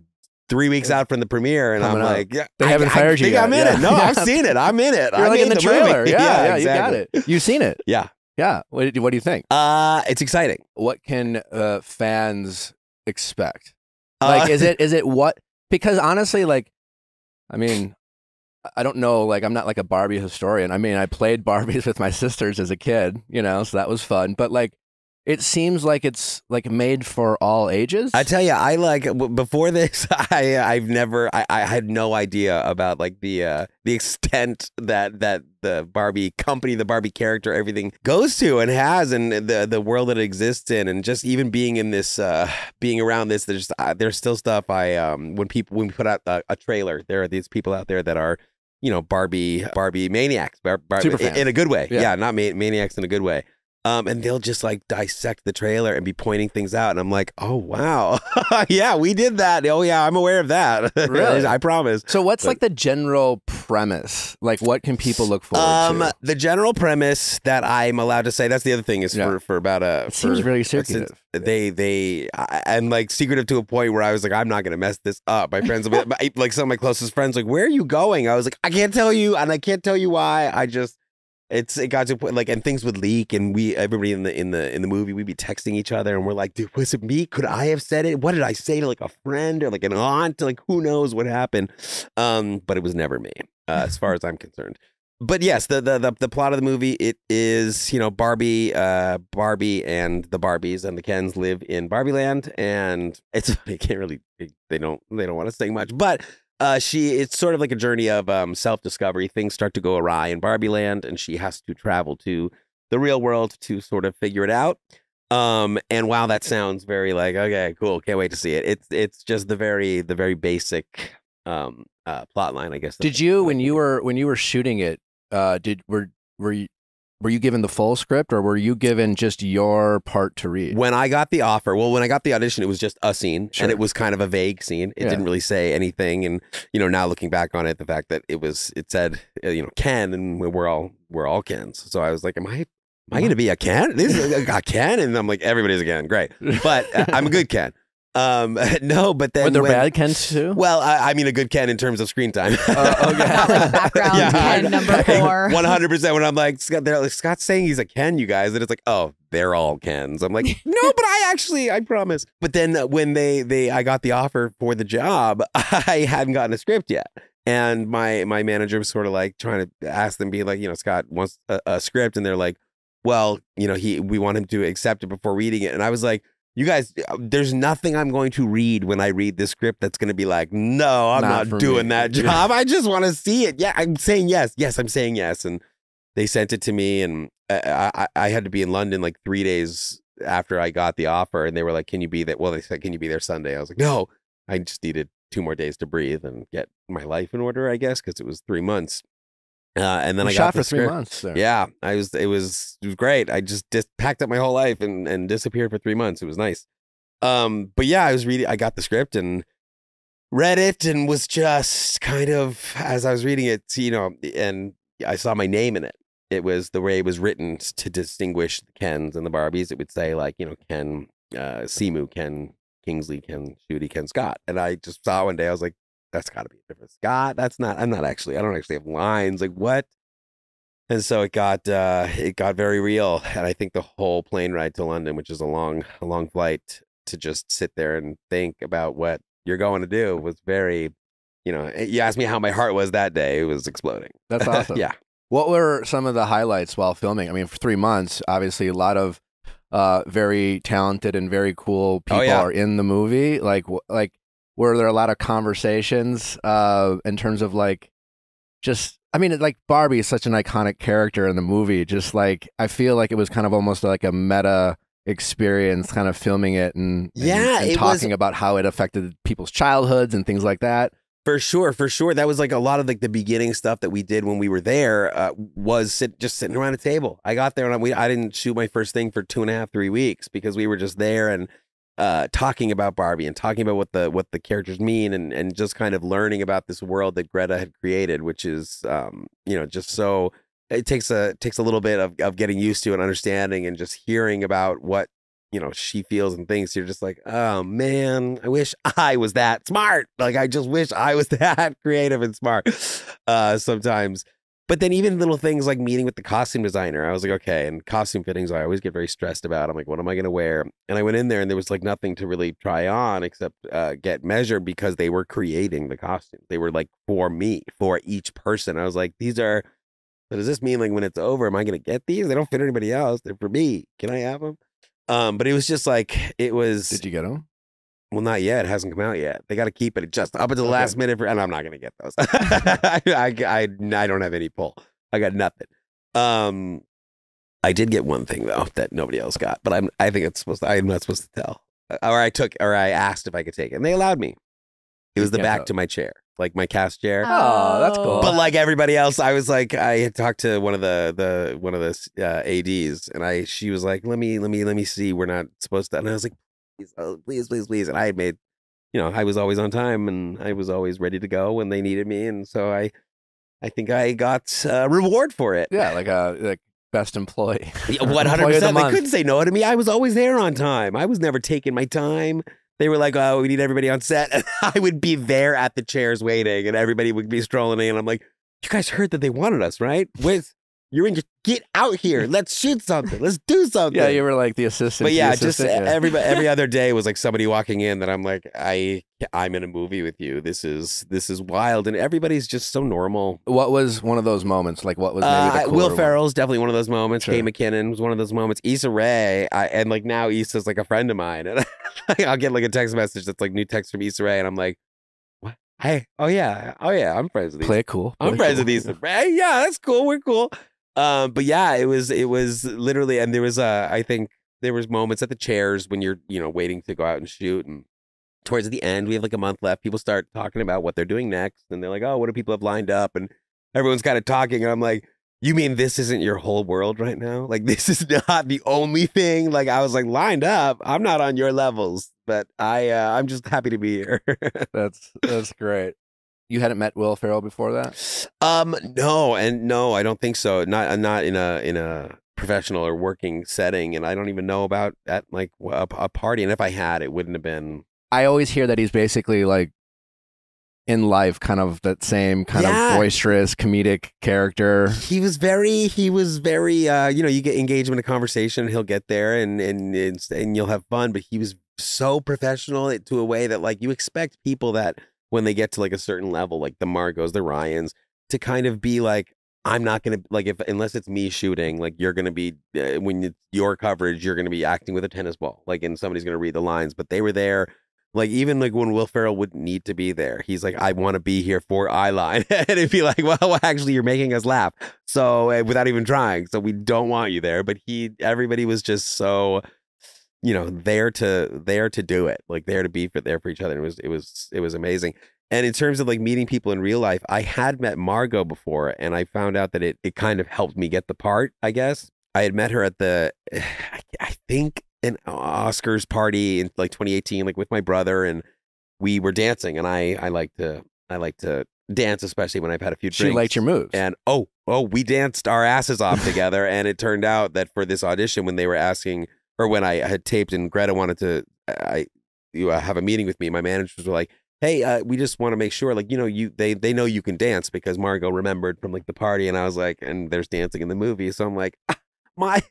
3 weeks out from the premiere, and I'm like, yeah, they haven't fired you yet. I'm in it. No, I've seen it. I'm in it. You're like in the trailer. Movie. Yeah, exactly. You got it. You've seen it. Yeah. Yeah. What do you think? It's exciting. What can fans expect? Like, is it what? Because honestly, like, I mean, I don't know. Like, I'm not like a Barbie historian. I mean, I played Barbies with my sisters as a kid, so that was fun. But like, it seems like it's like made for all ages. I tell you, I like before this, I had no idea about like the extent that the Barbie company, the Barbie character, everything goes to and has, and the world that it exists in, and just even being in this, being around this, there's still stuff when we put out a trailer, there are these people out there that are, Barbie maniacs, Super fans. In a good way, yeah not maniacs in a good way. And they'll just like dissect the trailer and be pointing things out. And I'm like, oh, wow. Yeah, we did that. Oh, yeah, I'm aware of that. Really? I promise. So what's like the general premise? Like, what can people look forward to? The general premise that I'm allowed to say, that's the other thing, is for about a... It seems really secretive. And like secretive to a point where I was like, I'm not going to mess this up. My friends, like some of my closest friends, like, where are you going? I was like, I can't tell you. And I can't tell you why. It got to a point, like, and things would leak, and everybody in the movie, we'd be texting each other, and we're like, dude, was it me? Could I have said it? What did I say to like a friend or like an aunt? Like, who knows what happened? But it was never me, as far as I'm concerned. But yes, the plot of the movie, it is, Barbie and the Barbies and the Kens live in Barbie Land, and it's they don't want to say much, but it's sort of like a journey of self-discovery. Things start to go awry in Barbie Land, and she has to travel to the real world to sort of figure it out. And while that sounds very like, okay, cool, can't wait to see it, it's just the very basic plot line, I guess. Did you, when you were shooting it, were you given the full script, or were you given just your part to read? When I got the audition, it was just a scene, and it was kind of a vague scene. It didn't really say anything. And, now looking back on it, the fact that it said, Ken, and we're all Kens. So I was like, am I going to be a Ken? This is a Ken? And I'm like, everybody's a Ken. Great. But I'm a good Ken. No, but then were there bad Kens too? Well, I mean a good Ken in terms of screen time. Okay. Background Ken number 4. 100%. When I'm like, Scott's saying he's a Ken, you guys, and it's like, oh, they're all Kens. I'm like, no, but I promise. But then when I got the offer for the job, I hadn't gotten a script yet. And my manager was sort of like trying to ask them, being like, Scott wants a script, and they're like, well, we want him to accept it before reading it. And I was like, you guys, there's nothing I'm going to read when I read this script that's going to be like, no, I'm not doing that job. I just want to see it. Yeah, I'm saying yes. Yes, I'm saying yes. And they sent it to me, and I had to be in London like 3 days after I got the offer, and they were like, can you be there? Well, they said, can you be there Sunday? I was like, no, I just needed 2 more days to breathe and get my life in order, I guess, because it was 3 months. And then I got for 3 months. There. Yeah, it was great. I just packed up my whole life and disappeared for 3 months. It was nice. But yeah, I got the script and read it, and was just kind of, as I was reading it, you know, and I saw my name in it. It was the way it was written to distinguish the Kens and the Barbies. It would say, like, you know, Ken Simu, Ken Kingsley, Ken Shooty, Ken Scott. And I just saw one day, I was like, that's got to be a different Scott. I don't actually have lines. Like, what? And so it got very real. And I think the whole plane ride to London, which is a long flight, to just sit there and think about what you're going to do, was very, you know, you asked me how my heart was that day. It was exploding. That's awesome. Yeah. What were some of the highlights while filming? I mean, for 3 months, obviously a lot of very talented and very cool people are in the movie. Like, were there a lot of conversations in terms of like, just, I mean, like Barbie is such an iconic character in the movie. Just like, I feel like it was kind of almost like a meta experience, kind of filming it and talking about how it affected people's childhoods and things like that. For sure. That was like a lot of like the beginning stuff that we did when we were there, was just sitting around a table. I got there and I didn't shoot my first thing for 2.5, 3 weeks, because we were just there and talking about Barbie and talking about what the characters mean, and just kind of learning about this world that Greta had created, which is, you know, just so it takes a little bit of getting used to and understanding, and just hearing about what, you know, she feels and thinks. You're just like, oh man, I wish I was that smart. Like, I just wish I was that creative and smart sometimes. But then even little things like meeting with the costume designer, I was like, okay, and costume fittings, I always get very stressed about. I'm like, what am I going to wear? And I went in there and there was like nothing to really try on except get measured, because they were creating the costumes. They were like for me, for each person. I was like, so does this mean like when it's over, am I going to get these? They don't fit anybody else. They're for me. Can I have them? But it was just like, it was. Did you get them? Well, not yet. It hasn't come out yet. They got to keep it just up until the last minute, and I'm not going to get those. I don't have any pull. I got nothing. I did get one thing though that nobody else got, but I think I'm not supposed to tell. Or I asked if I could take it, and they allowed me. It was the back to my chair, like my cast chair. Oh, that's cool. But like everybody else, I was like, I had talked to one of the ADs, and she was like, let me see. We're not supposed to. And I was like, please. And I had made, you know, I was always on time, and I was always ready to go when they needed me, and so I think I got a reward for it. Yeah, like best employee. 100%. They couldn't say no to me. I was always there on time. I was never taking my time. They were like, oh, we need everybody on set. And I would be there at the chairs waiting, and everybody would be strolling in. And I'm like, you guys heard that they wanted us, right? Get out here. Let's shoot something. Let's do something. Yeah, you were like the assistant. But yeah, every other day was like somebody walking in that I'm like, I'm in a movie with you. This is wild, and everybody's just so normal. What was one of those moments? Like, what was maybe the Will Ferrell's definitely one of those moments. Sure. Kay McKinnon was one of those moments. Issa Rae, and like now Issa's like a friend of mine, and I'll get like a text message that's like new text from Issa Rae, and I'm like, what? Hey, oh yeah, I'm friends with Issa. Play it cool. I'm friends with Issa Rae. Yeah, that's cool. We're cool. But yeah, it was literally, and there was I think there was moments at the chairs when you're, you know, waiting to go out and shoot, and towards the end, we have like a month left. People start talking about what they're doing next, and they're like, oh, what do people have lined up? And everyone's kind of talking, and I'm like, you mean this isn't your whole world right now? Like, this is not the only thing. Like, I was like, lined up. I'm not on your levels, but I'm just happy to be here. That's great. You hadn't met Will Ferrell before that? No, I don't think so. Not in a professional or working setting, and I don't even know about at like a party. And if I had, it wouldn't have been. I always hear that he's basically like in life, kind of that same kind of boisterous comedic character. He was very, you know, you get engaged in a conversation, he'll get there and you'll have fun. But he was so professional to a way that like you expect people that when they get to like a certain level, like the Margos, the Ryans, to kind of be like I'm not gonna like if unless it's me shooting, like you're gonna be when it's your coverage, you're gonna be acting with a tennis ball, like, and somebody's gonna read the lines. But they were there, like even like when Will Ferrell wouldn't need to be there, he's like, I want to be here for eyeline, and it'd be like, well, actually, you're making us laugh, so without even trying, so we don't want you there. But everybody was just so, there to do it, like there to be there for each other. It was amazing. And in terms of like meeting people in real life, I had met Margot before, and I found out that it kind of helped me get the part, I guess. I had met her at I think an Oscars party in like 2018, like with my brother, and we were dancing, and I like to dance, especially when I've had a few drinks. She liked your moves. And we danced our asses off together. And it turned out that for this audition, when they were asking, or when I had taped and Greta wanted to have a meeting with me, my managers were like, hey, we just want to make sure, like, they know you can dance because Margot remembered from like the party. And I was like, and there's dancing in the movie. So I'm like, my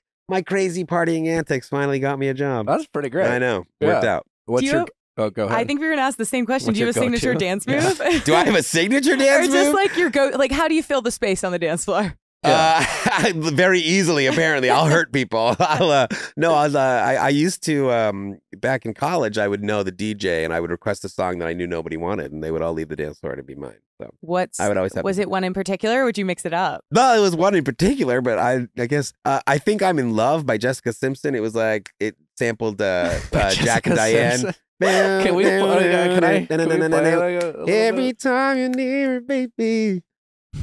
crazy partying antics finally got me a job. That's pretty great. I know. Worked out. What's your... Oh, go ahead. I think we were gonna ask the same question. What's Do you have a your signature go-to? dance move? Yeah. Do I have a signature dance or move? just like your like how do you fill the space on the dance floor? Very easily, apparently. I'll hurt people. I used to, back in college, I would know the DJ and I would request a song that I knew nobody wanted, and they would all leave the dance floor to be mine. So I would always have. Was it one in particular, or would you mix it up? No, it was one in particular, but I guess I think I'm in Love by Jessica Simpson. It was like it sampled Jack and Diane. Can we play Every time you're near, baby.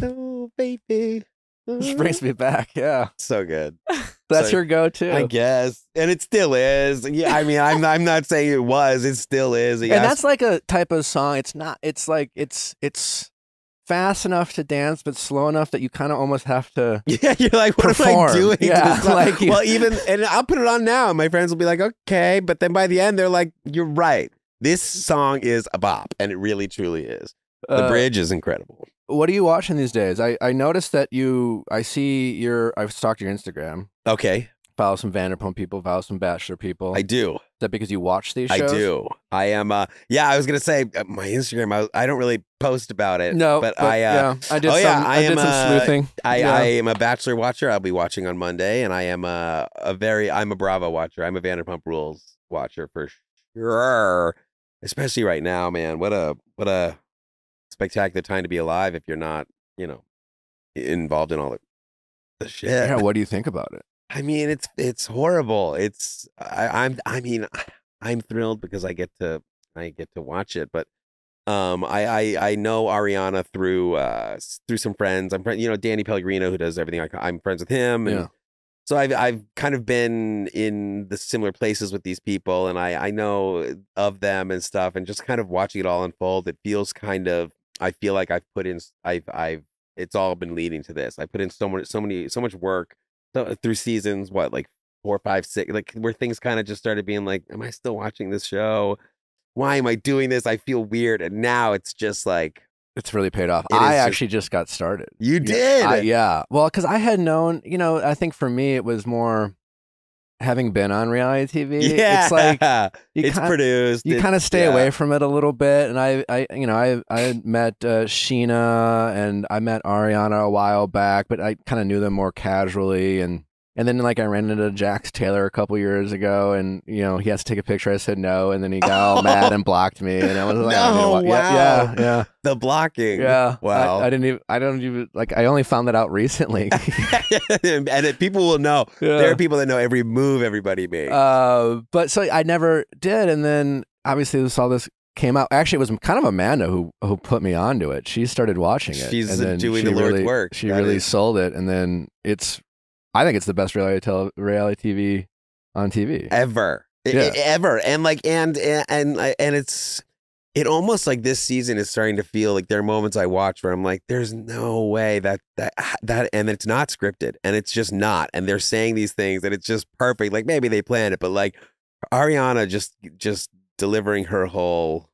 Oh, baby. This brings me back. Yeah. So good. That's your go-to. I guess. And it still is. Yeah, I mean, I'm not saying it was. It still is. And that's like a type of song. It's not. It's like it's fast enough to dance, but slow enough that you kind of almost have to. Yeah, you're like, what perform. am I doing? Yeah, like and I'll put it on now, and my friends will be like, okay, but then by the end, they're like, you're right. This song is a bop, and it really, truly is. The bridge is incredible. What are you watching these days? I noticed that I've stalked your Instagram. Okay. Follow some Vanderpump people, follow some Bachelor people. I do. Is that because you watch these shows? I do. I am, yeah, I was going to say, my Instagram, I don't really post about it. No, but I did some sleuthing. I am a Bachelor watcher. I'll be watching on Monday, and I am I'm a Bravo watcher. I'm a Vanderpump Rules watcher for sure. Especially right now, man. What a spectacular time to be alive if you're not, involved in all the shit. Yeah, what do you think about it? I mean, it's horrible. I'm thrilled because I get to watch it, but I know Ariana through some friends. I'm Danny Pellegrino, who does everything. I'm friends with him, and so I've kind of been in the similar places with these people, and I know of them and stuff, and just kind of watching it all unfold. It feels kind of, I feel like it's all been leading to this. I put in so much work through seasons, like 4, 5, 6, like where things kind of just started being like, am I still watching this show? Why am I doing this? I feel weird. And now it's just like, it's really paid off. I actually just got started. You did? Yeah. Well, because I had known, I think for me, it was more having been on reality TV. Yeah. It's like, produced. You kind of stay away from it a little bit. And I met Sheena and I met Ariana a while back, but I kind of knew them more casually. And then like I ran into Jax Taylor a couple years ago, and he has to take a picture. I said no, and then he got all mad and blocked me, and I was like, wow. Yeah, the blocking. Yeah, wow. I don't even like. I only found that out recently. and people will know. Yeah. There are people that know every move everybody makes. But so I never did, and then obviously this came out. Actually, it was kind of Amanda who put me onto it. She started watching it. She's doing the Lord's work. She really sold it, and then I think it's the best reality TV on TV ever. Yeah. Ever. And like and it almost like this season is starting to feel like there are moments I watch where I'm like, there's no way that and it's not scripted, and it's just not, and they're saying these things and it's just perfect. Like maybe they planned it, but like Ariana just delivering her whole,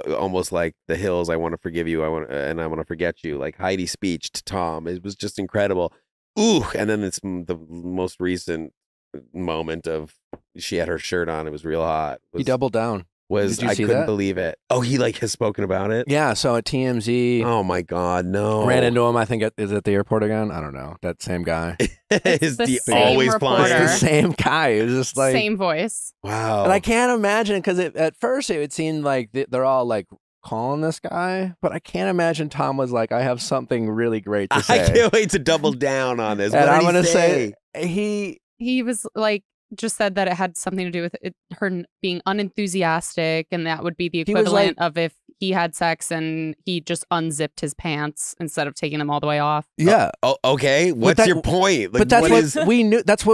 almost like The Hills, I want to forgive you, I want to forget you, like Heidi's speech to Tom, it was just incredible. Ooh, and then it's the most recent moment of she had her shirt on. It was real hot. He doubled down. was Did you I see couldn't that? believe it. Oh, he like has spoken about it. Yeah, so at TMZ, Oh my God, no! ran into him. I think is at the airport again. I don't know. That same guy. Is the the same always reporter. It's flying? the same guy. It was just like, Same voice. Wow. and I can't imagine because at first it seemed like they're all like calling this guy, but I can't imagine Tom was like, I have something really great to say. I can't wait to double down on this. And What I'm did he gonna say? say He was like, just said that it had something to do with her being unenthusiastic, and that would be the He was equivalent of if he had sex and he just unzipped his pants instead of taking them all the way off. yeah. Oh, okay. What's that- your point? Like, But that's what is- we knew. That's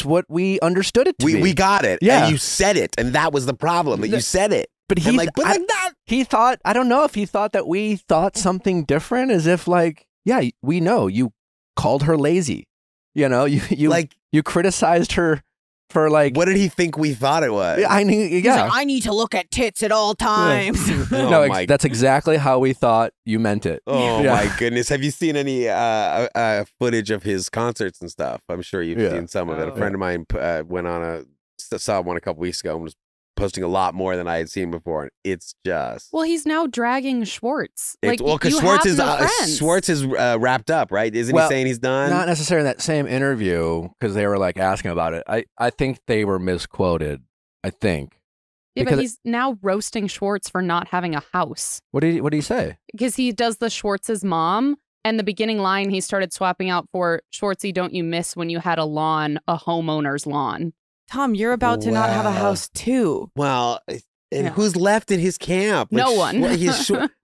what we understood it to be. we got it. Yeah. And you said it, and that was the problem. That you said it. But And he like, but like that. he thought, I don't know if he thought that we thought something different, as if like, yeah, we know you called her lazy. You know, you Like, you criticized her for like, what did he think we thought it was? I knew, yeah. I need to look at tits at all times. Oh No, my- that's exactly how we thought you meant it. Oh Yeah. my goodness! Have you seen any footage of his concerts and stuff? I'm sure you've Yeah. seen some of it. A Oh. friend of mine went on saw one a couple weeks ago and was posting a lot more than I had seen before. And it's just Well, he's now dragging Schwartz. it's, Like, well, because you Schwartz have is no friends. Schwartz is wrapped up, right? Isn't Well, he saying he's done? Not necessarily in that same interview because they were like asking about it. I think they were misquoted. I think. Yeah, but because- he's now roasting Schwartz for not having a house What did he say? because he does the Schwartz's mom. And the beginning line he started swapping out for Schwartzy, don't you miss when you had a lawn, a homeowner's lawn? Tom, you're about to not have a Wow. house too. Well, and Yeah. who's left in his camp? No one.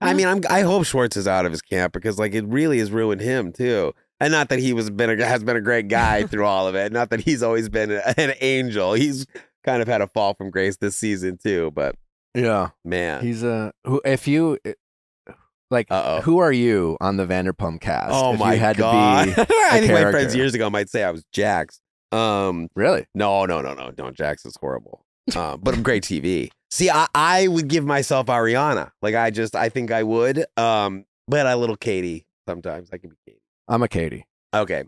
I mean, I hope Schwartz is out of his camp because, like, it really has ruined him too. And not that he has been a great guy through all of it. Not that he's always been an angel. He's kind of had a fall from grace this season too. But Yeah, man, he's if you like, who are you on the Vanderpump cast? oh if my you had God! to be I think my friends character? years ago might say I was Jax. Really? No. Jax is horrible. But I'm great TV. See, I would give myself Ariana. Like I think I would. But a little Katie sometimes. I can be Katie. I'm a Katie. Okay.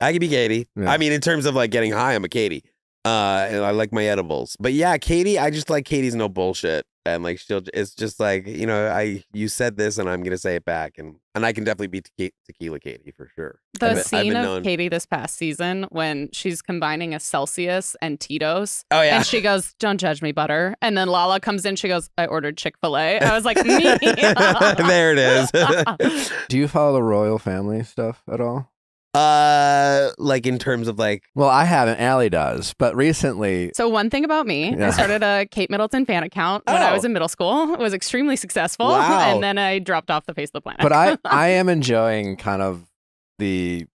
I can be Katie. Yeah. I mean, in terms of like getting high, I'm a Katie. And I like my edibles. But yeah, Katie, I just like Katie's no bullshit. And like it's just like, you said this and I'm gonna say it back. And I can definitely be Tequila Katie for sure. The I've scene been of known- Katie this past season when she's combining a Celsius and Tito's. Oh yeah. And she goes, don't judge me, butter. And then Lala comes in. She goes, I ordered Chick-fil-A. I was like, me. There it is. Do you follow the royal family stuff at all? Like in terms of like, Well, I haven't. Allie does, but recently, So one thing about me, Yeah. I started a Kate Middleton fan account when I was in middle school. It was extremely successful. Wow. And then I dropped off the face of the planet. but I am enjoying kind of the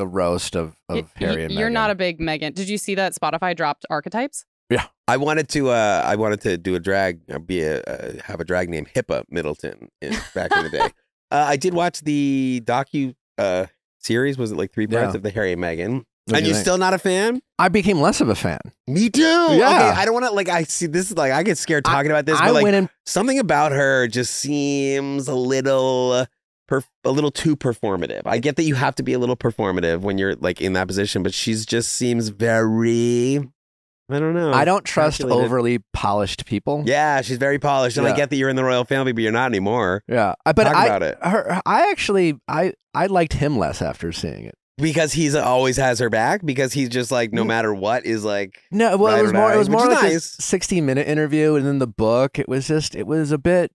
roast of Harry and Meghan. You're not a big Meghan. Did you see that Spotify dropped Archetypes? I wanted to do a drag, have a drag named Hippa Middleton back in the day. I did watch the docu series. Was it like 3 parts Yeah. of the Harry and Meghan? What And do you you're think? still not a fan? I became less of a fan. Me too. Yeah. Okay, I don't want to I see this is like I get scared talking about this, I but like went in. something about her just seems a little too performative. I get that you have to be a little performative when you're like in that position, but she's just seems very, I don't know. I don't trust calculated. overly polished people. Yeah, she's very polished, and I Yeah. get that you're in the royal family, but you're not anymore Yeah, but Talk about it. I actually I liked him less after seeing it. because he's always has her back. Because he's just like no matter what is like. No, well, Ride it was or more. die, It was which more is like nice. a 60-minute interview, and then the book. It was a bit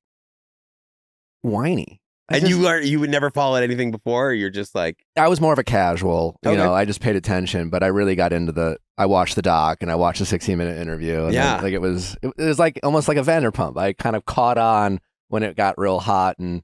whiny. And you would never followed anything before. Or you're just like I was more of a casual. You Okay. know, I just paid attention, but I really got into I watched the doc and I watched the 60-minute interview. And Yeah. then, like it was like almost like a Vanderpump. I kind of caught on when it got real hot and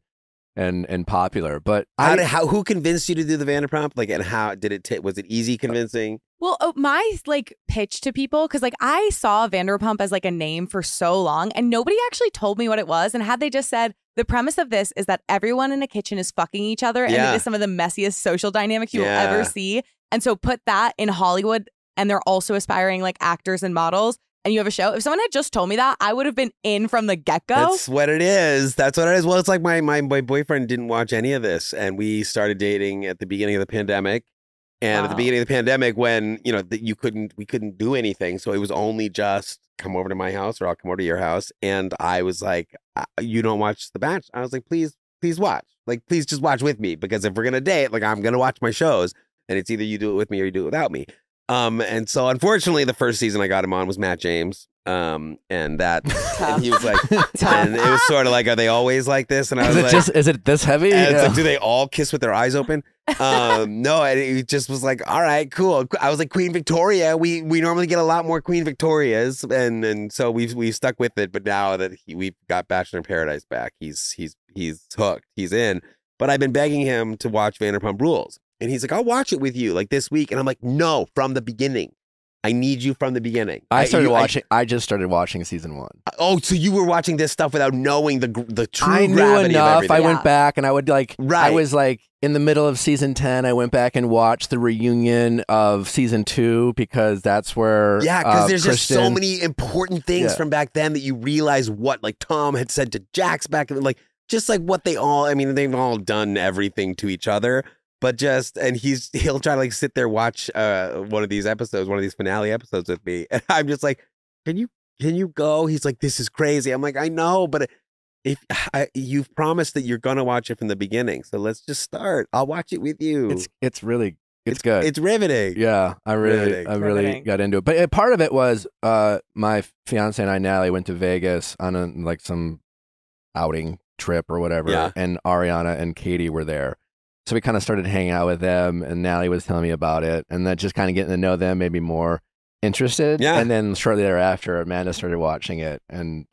popular. But who convinced you to do the Vanderpump? Like, and how did it? Was it easy convincing? Well, my like pitch to people, because like I saw Vanderpump as like a name for so long and nobody actually told me what it was. And had they just said, the premise of this is that everyone in a kitchen is fucking each other and Yeah. it is some of the messiest social dynamics you will Yeah. ever see. And so put that in Hollywood and they're also aspiring like actors and models and you have a show. If someone had just told me that, I would have been in from the get-go. That's what it is. That's what it is. Well, it's like my boyfriend didn't watch any of this, and we started dating at the beginning of the pandemic. And at the Wow. beginning of the pandemic, when we couldn't do anything, so it was only just come over to my house or I'll come over to your house. And I was like, "You don't watch The Bachelor?" I was like, "Please watch. Like, please just watch with me because if we're gonna date, like, I'm gonna watch my shows, and it's either you do it with me or you do it without me." And so unfortunately, the first season I got him on was Matt James. And he was like, and it was sort of like, are they always like this? And I was like, is it this heavy? and it's like, do they all kiss with their eyes open? No, and it just was like, all right, cool. I was like, Queen Victoria. We normally get a lot more Queen Victorias, and so we've stuck with it. But now that we've got Bachelor in Paradise back, he's hooked. He's in. But I've been begging him to watch Vanderpump Rules, and he's like, I'll watch it with you like this week. And I'm like, no, from the beginning. I need you from the beginning. I just started watching season 1. Oh, so you were watching this stuff without knowing the true I knew gravity of enough. everything. I went back and I would like. Right. I was like in the middle of season 10. I went back and watched the reunion of season 2 because that's where. Yeah, because there's Kristen, just so many important things from back then that you realize what like Tom had said to Jax back then, like just like what they all. I mean, they've all done everything to each other. But and he'll try to like sit there watch one of these episodes, one of these finale episodes with me, and I'm just like, can you go? He's like, this is crazy. I'm like, I know, but if you've promised that you're gonna watch it from the beginning, so let's just start. I'll watch it with you. It's really good. It's riveting. Yeah, I really got into it. But part of it was my fiance and I, Natalie, went to Vegas on like some outing trip or whatever, Yeah. and Ariana and Katie were there. So we kind of started hanging out with them, and Natalie was telling me about it, and then just kind of getting to know them made me more interested. Yeah. And then shortly thereafter, Amanda started watching it, and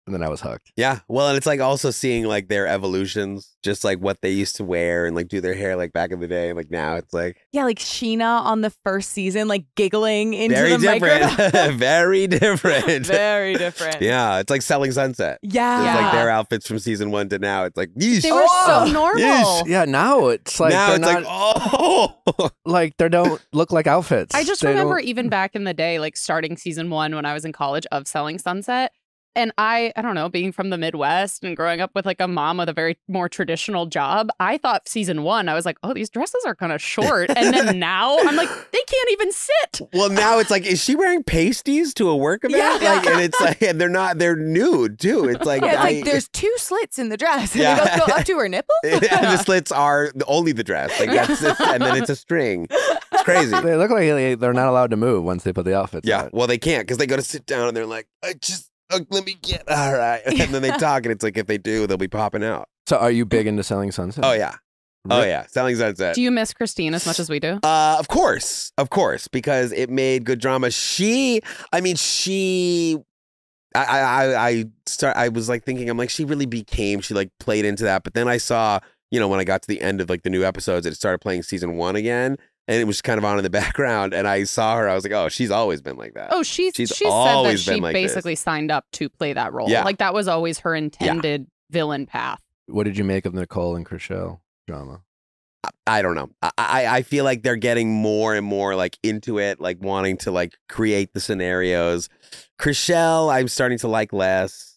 then I was hooked. Yeah. Well, and it's like also seeing like their evolutions, just like what they used to wear and like do their hair like back in the day. Like now it's like. Yeah, like Sheena on the first season, like giggling into Very the different. microphone. Very different. Very different. Yeah. It's like Selling Sunset. Yeah. It's like their outfits from season 1 to now. It's like, yeesh. They were so normal. Yeesh. Yeah, now it's like now they're it's not, like, oh. like they don't look like outfits. I just They remember don't- even back in the day, like starting season 1 when I was in college of Selling Sunset. And I don't know, being from the Midwest and growing up with like a mom with a very more traditional job, I thought season 1, I was like, oh, these dresses are kind of short. And then now I'm like, they can't even sit. Well, now it's like, is she wearing pasties to a work event? Yeah. Like, and it's like, and they're nude too. It's like, Yeah, it's like there's 2 slits in the dress. And Yeah. they go up to her nipple. and the slits are only the dress. Like that's it, and then it's a string. It's crazy. They look like they're not allowed to move once they put the outfits Yeah. on. Well, they can't because they go to sit down and they're like, let me get all right, and then they talk, and it's like if they do, they'll be popping out. So are you big into Selling Sunset? Oh yeah, Selling Sunset. Do you miss Christine as much as we do? Of course, because it made good drama. I was like thinking, I'm like, she really she like played into that. But then I saw, when I got to the end of like the new episodes, it started playing season 1 again. And it was kind of on in the background. And I saw her, I was like, oh, she's always been like that. Oh, she said that always she been like this. basically signed up to play that role. Yeah. Like that was always her intended villain path. What did you make of Nicole and Chriselle drama? I don't know. I feel like they're getting more and more like into it, like wanting to like create the scenarios. Chriselle, I'm starting to like less.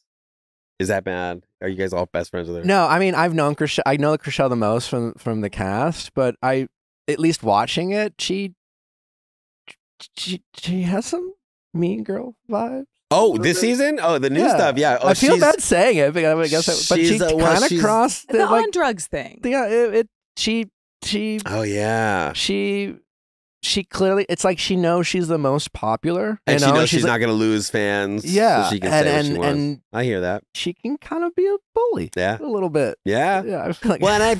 Is that bad? Are you guys all best friends with her? No, I mean, I've known Chriselle. I know Chriselle the most from the cast, but at least watching it, she has some Mean Girl vibes. Oh, this season? Oh, the new stuff. Yeah. Oh, I feel bad saying it, but I guess. But she kind of crossed The like, on drugs thing. Yeah, she. Oh yeah. She clearly, it's like she knows she's the most popular, And she knows she's like, not going to lose fans. Yeah, so she can say what she wants. and I hear that. she can kind of be a bully. Yeah. a little bit. Yeah. Yeah, I feel like. Well, and I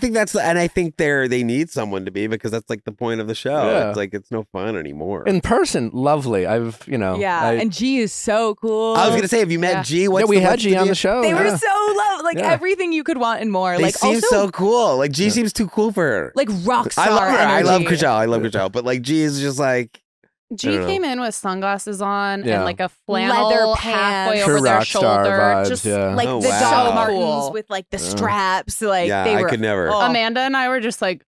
think they need someone to be, because that's like the point of the show. Yeah. It's like it's no fun anymore. in person, lovely. Yeah, and G is so cool. I was gonna say, have you met Yeah. G? we had G on the show. They were yeah. so love, like Yeah. everything you could want and more. They like seem also so cool. Like G seems too cool for her. like rock star. I love her. I love energy. Chriselle. I love Chriselle. But like G is just like, G don't know. came in with sunglasses on Yeah. and like a flannel Leather halfway pants. over True their rock star shoulder. vibes, Just yeah. Like Oh, the wow. Doc so Martens cool. with like the straps. Like yeah, they I were. could never. Oh. Amanda and I were just like,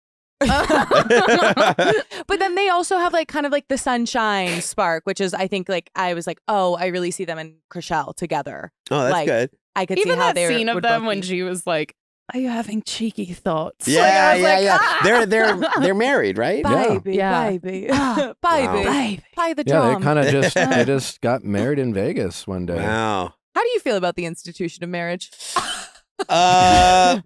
But then they also have like kind of like the sunshine spark, which is I think like I was like, oh, I really see them and Chriselle together. Oh, that's like, good. I could see even how that they scene of would them both when be. G was like, are you having cheeky thoughts? Yeah, Like, yeah. "Ah!" They're married, right? Baby, Yeah. baby, Ah, baby, baby. play the Yeah, drum. they kind of just got married in Vegas one day. Wow. How do you feel about the institution of marriage? I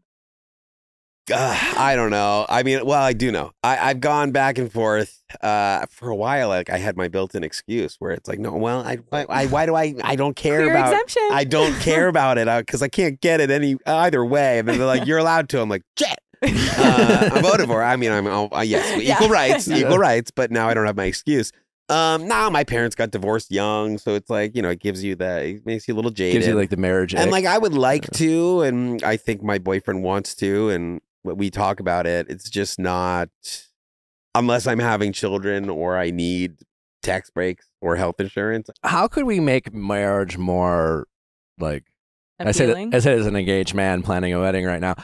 don't know. I mean, well, I do know. I've gone back and forth for a while. Like I had my built-in excuse where it's like, no, well, why do I don't care Clear about exemption. I don't care about it because I can't get it either way. And then they're like, you're allowed to. I'm like, shit. I voted for it. I mean, yes, equal rights. But now I don't have my excuse. Now my parents got divorced young, so it's like, it makes you a little jaded. Gives you like the marriage. And ick. like I would like to, and I think my boyfriend wants to, and we talk about it. It's just not, unless I'm having children or I need tax breaks or health insurance. How could we make marriage more like? Appealing? I say as an engaged man planning a wedding right now,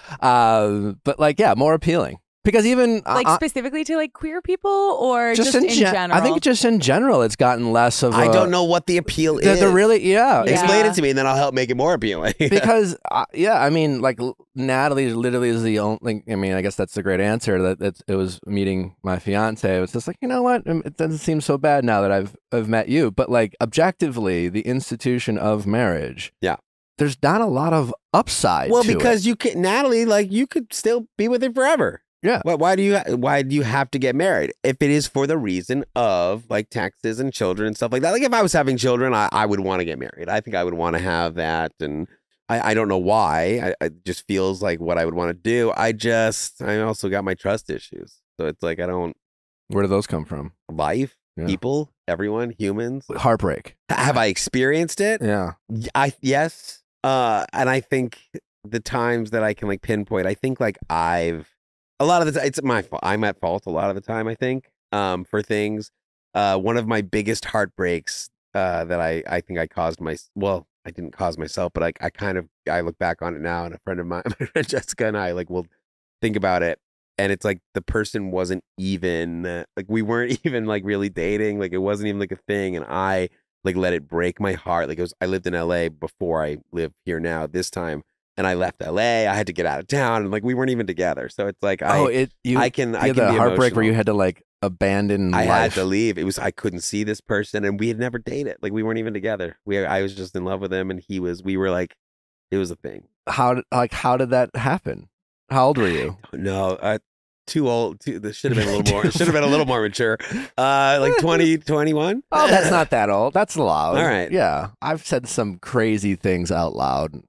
but like, yeah, more appealing. Because even Like specifically to like queer people or just in general? I think just in general, it's gotten less of. I don't know what the appeal is. They're really, yeah. Explain it to me, and then I'll help make it more appealing. Because I mean, like Natalie literally is the only. I mean, I guess that's the great answer. That it was meeting my fiance. It was just like, you know what? It doesn't seem so bad now that I've met you. But like objectively, the institution of marriage. Yeah. There's not a lot of upside. Well, to because it. you can, Natalie, like you could still be with him forever. Yeah. Why do you have to get married? If it is for the reason of like taxes and children and stuff like that. Like if I was having children, I would want to get married. I think I would want to have that. And I don't know why. It just feels like what I would want to do. I also got my trust issues. So it's like, Where do those come from? Life, Yeah. people, everyone, humans. Heartbreak. Have I experienced it? Yeah. Yes. And I think the times that I can like pinpoint, I think like a lot of the time, it's my fault. I'm at fault a lot of the time, I think, for things. One of my biggest heartbreaks that I think I caused I didn't cause myself, but I look back on it now, and a friend of mine, my friend Jessica, and I will think about it. And it's like the person wasn't even, like we weren't even like really dating. Like it wasn't even like a thing. And I like let it break my heart. Like I lived in LA before I live here now this time. And I left LA. I had to get out of town, and like we weren't even together. So it's like I can the be heartbreak where emotional. you had to like abandon. I life. had to leave. I couldn't see this person, and we had never dated. Like we weren't even together. I was just in love with him, and we were like, it was a thing. How did that happen? How old were you? No, too old. This should have been a little more. It should have been a little more mature. Like 20, 21. Oh, that's not that old. That's allowed. All right. Yeah, I've said some crazy things out loud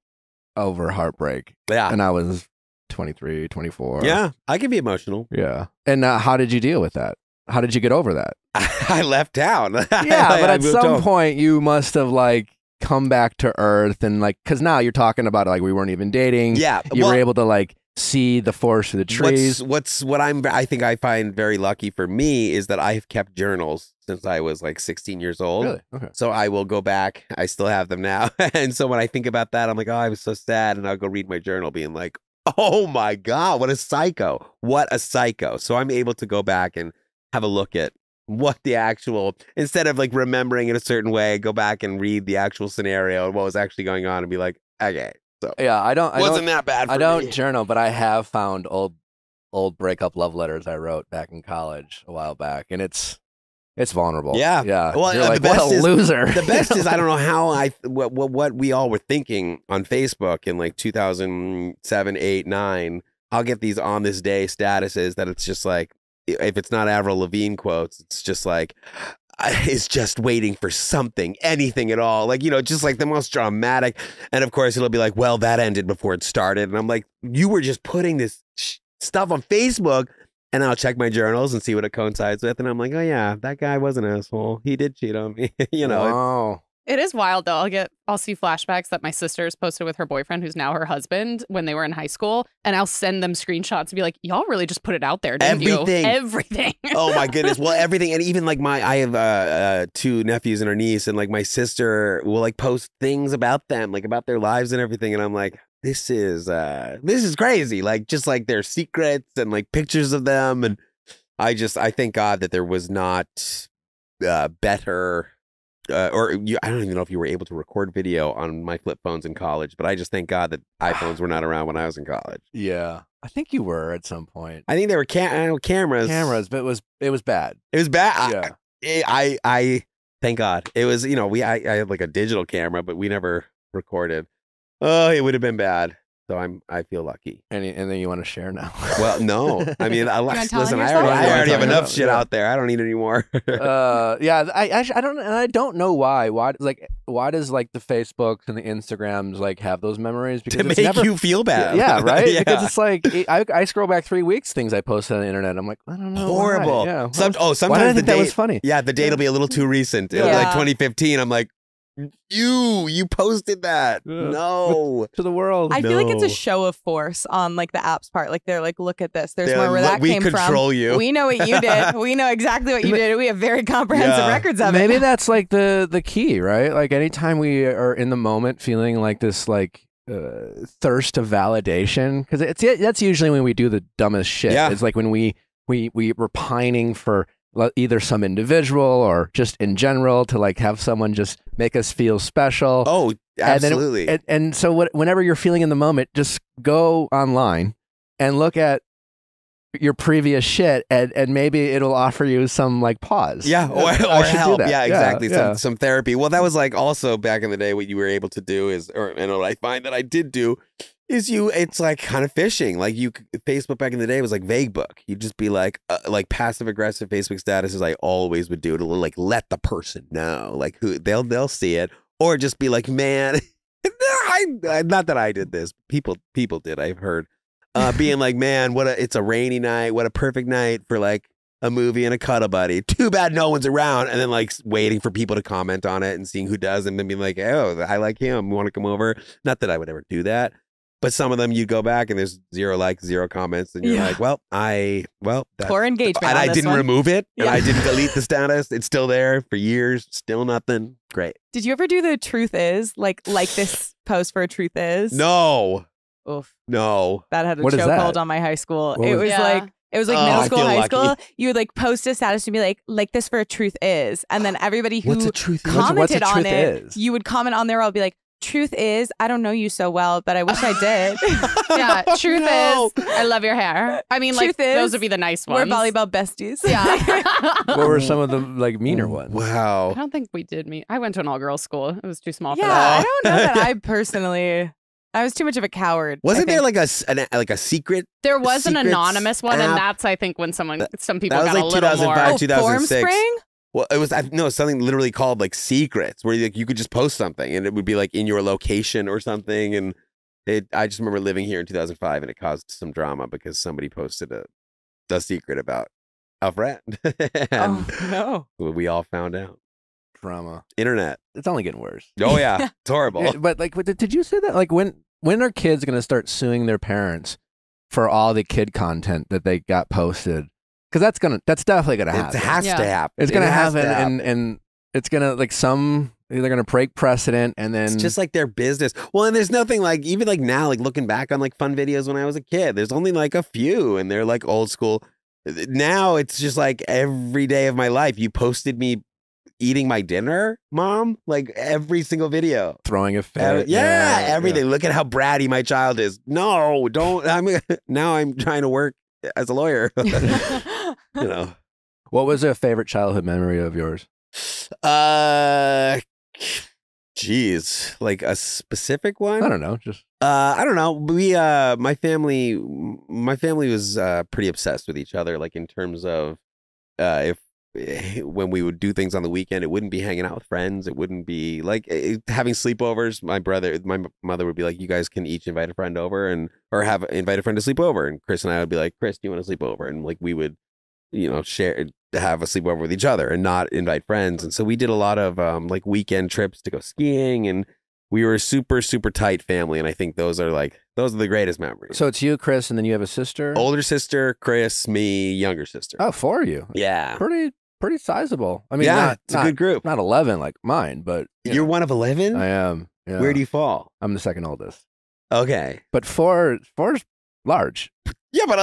over heartbreak. Yeah. And I was 23, 24. Yeah, I can be emotional. Yeah. And how did you deal with that? How did you get over that? I left town. Yeah, but at moved some home. point you must have like come back to earth and like, because now you're talking about like we weren't even dating. Yeah, You well- were able to like see the forest through the trees. What I think I find very lucky for me is that I've kept journals since I was like 16 years old. Really? Okay. So I will go back. I still have them now. And so when I think about that, I'm like, oh, I was so sad. And I'll go read my journal being like, oh my God, what a psycho. What a psycho. So I'm able to go back and have a look at what the actual, instead of like remembering it a certain way, go back and read the actual scenario and what was actually going on and be like, okay. So Yeah, I don't that bad for I don't me. journal, but I have found old breakup love letters I wrote back in college a while back, and it's vulnerable. Yeah. Yeah. Well, You're the like, best what a is- loser. The best is I don't know how what we all were thinking on Facebook in like 2007, 8, 9. I'll get these on this day statuses that it's just like, if it's not Avril Lavigne quotes, it's just like, is just waiting for something, anything at all. Like, just like the most dramatic. And of course it'll be like, well, that ended before it started. And I'm like, you were just putting this stuff on Facebook. And I'll check my journals and see what it coincides with. And I'm like, oh yeah, that guy was an asshole. He did cheat on me. Wow. It is wild though. I'll see flashbacks that my sister's posted with her boyfriend, who's now her husband, when they were in high school, and I'll send them screenshots and be like, "Y'all really just put it out there, didn't Everything. you? Everything." Oh my goodness. Well, everything. And even like I have 2 nephews and her niece, and like my sister will like post things about them, like about their lives and everything. And I'm like, this is crazy. Like just like their secrets and like pictures of them. And I thank God that there was not better I don't even know if you were able to record video on my flip phones in college, but I just thank God that iPhones were not around when I was in college. Yeah, I think you were at some point. I think there were cameras, but it was bad. It was bad. Yeah. I thank God it was. I had like a digital camera, but we never recorded. Oh, it would have been bad. So I feel lucky. And then you want to share now? Well, no. I mean, listen, I yourself? already have enough shit out there. I don't need any more. Yeah, I don't know why. Why does like the Facebooks and the Instagrams like have those memories? Because to make you feel bad. Yeah, right. Yeah. Because it's like I scroll back 3 weeks, things I posted on the internet. I'm like, I don't know. Horrible. Why. Yeah. Sometimes why did I think that was funny? Yeah, the date will be a little too recent. It was like 2015. I'm like, you posted that. No. To the world. I feel like it's a show of force on like the app's part. Like they're like, look at this. There's They're more where like, that we came from. control you. We know what you did. We know exactly what you did. We have very comprehensive records of it. Maybe that's like the key, right? Like anytime we are in the moment feeling like this like thirst of validation, because that's usually when we do the dumbest shit. Yeah. It's like when we're pining for either some individual or just in general to like have someone just make us feel special. Oh, absolutely. And so whenever you're feeling in the moment, just go online and look at your previous shit, and maybe it'll offer you some like pause. Yeah, or help. Yeah, exactly. Yeah. Some therapy. Well, that was like also back in the day what you were able to do is, and what I find that I did do is it's like kind of phishing. Like Facebook back in the day was like vague book. You'd just be like passive aggressive Facebook statuses. I always would do to like let the person know, like who they'll see it, or just be like, man, not that I did this. People did. I've heard being like, man, it's a rainy night. What a perfect night for like a movie and a cuddle buddy. Too bad no one's around. And then like waiting for people to comment on it and seeing who does, and then being like, oh, I like him. Want to come over? Not that I would ever do that. But some of them you go back and there's 0 likes, 0 comments, and you're like, poor engagement. And I didn't remove it, and Yeah. I didn't delete the status. It's still there for years, still nothing. Great. Did you ever do the truth is like this post for a truth is? No, Oof. no. That had a What is chokehold that? on my high school. What It was was Yeah. like it was like Oh, middle I school, feel high lucky. school. You would like post a status and be like this for a truth is, and then everybody who What's a truth is? commented What's a on truth it, is? you would comment on there. I'll be like, truth is, I don't know you so well, but I wish I did. Yeah, truth No. is, I love your hair. I mean, like, Truth is, those would be the nice We're ones. volleyball besties. Yeah. What were some of the like meaner ones? Wow. I don't think we did meet. I went to an all-girls school. It was too small for Yeah, that. I don't know that I personally. I was too much of a coward. Wasn't I there think. like a secret? There was an Secrets anonymous one, and app? that's, I think, when some people that was got like a little 2005, more. Oh, 2006. Formspring? Well, it was something literally called like secrets, where you could just post something and it would be like in your location or something. And I just remember living here in 2005, and it caused some drama because somebody posted a secret about a friend, and Oh no! we all found out. Drama. Internet. It's only getting worse. Oh yeah, it's horrible. Yeah, but like, did you say that? Like, when are kids going to start suing their parents for all the kid content that they got posted? Because that's definitely going to happen. It has Yeah. to happen. It's going It to has happen, and it's going to like they're going to break precedent, and then It's just like their business. Well, and there's nothing like, even like now, like looking back on like fun videos when I was a kid, there's only like a few, and they're like old school. Now it's just like every day of my life. You posted me eating my dinner, Mom, like every single video. throwing a fit. Yeah, everything. Look at how bratty my child is. No, don't. Now I'm trying to work as a lawyer. You know. What was a favorite childhood memory of yours? Geez, like a specific one? I don't know. Just I don't know. We, my family was pretty obsessed with each other. Like in terms of, when we would do things on the weekend, it wouldn't be hanging out with friends. It wouldn't be like having sleepovers. My mother would be like, "You guys can each invite a friend over or invite a friend to sleep over." And Chris and I would be like, "Chris, do you want to sleep over?" And like we would, have a sleepover with each other and not invite friends. And so we did a lot of like weekend trips to go skiing, and we were a super, super tight family. And I think those are the greatest memories. so it's you, Chris, and then you have a sister. Older sister, Chris, me, younger sister. Oh, 4 of you. Yeah. Pretty sizable. I mean, Yeah, it's a good group. Not 11 like mine, but You're one of 11? I am. Yeah. Where do you fall? I'm the second oldest. Okay. But four's large. Yeah, but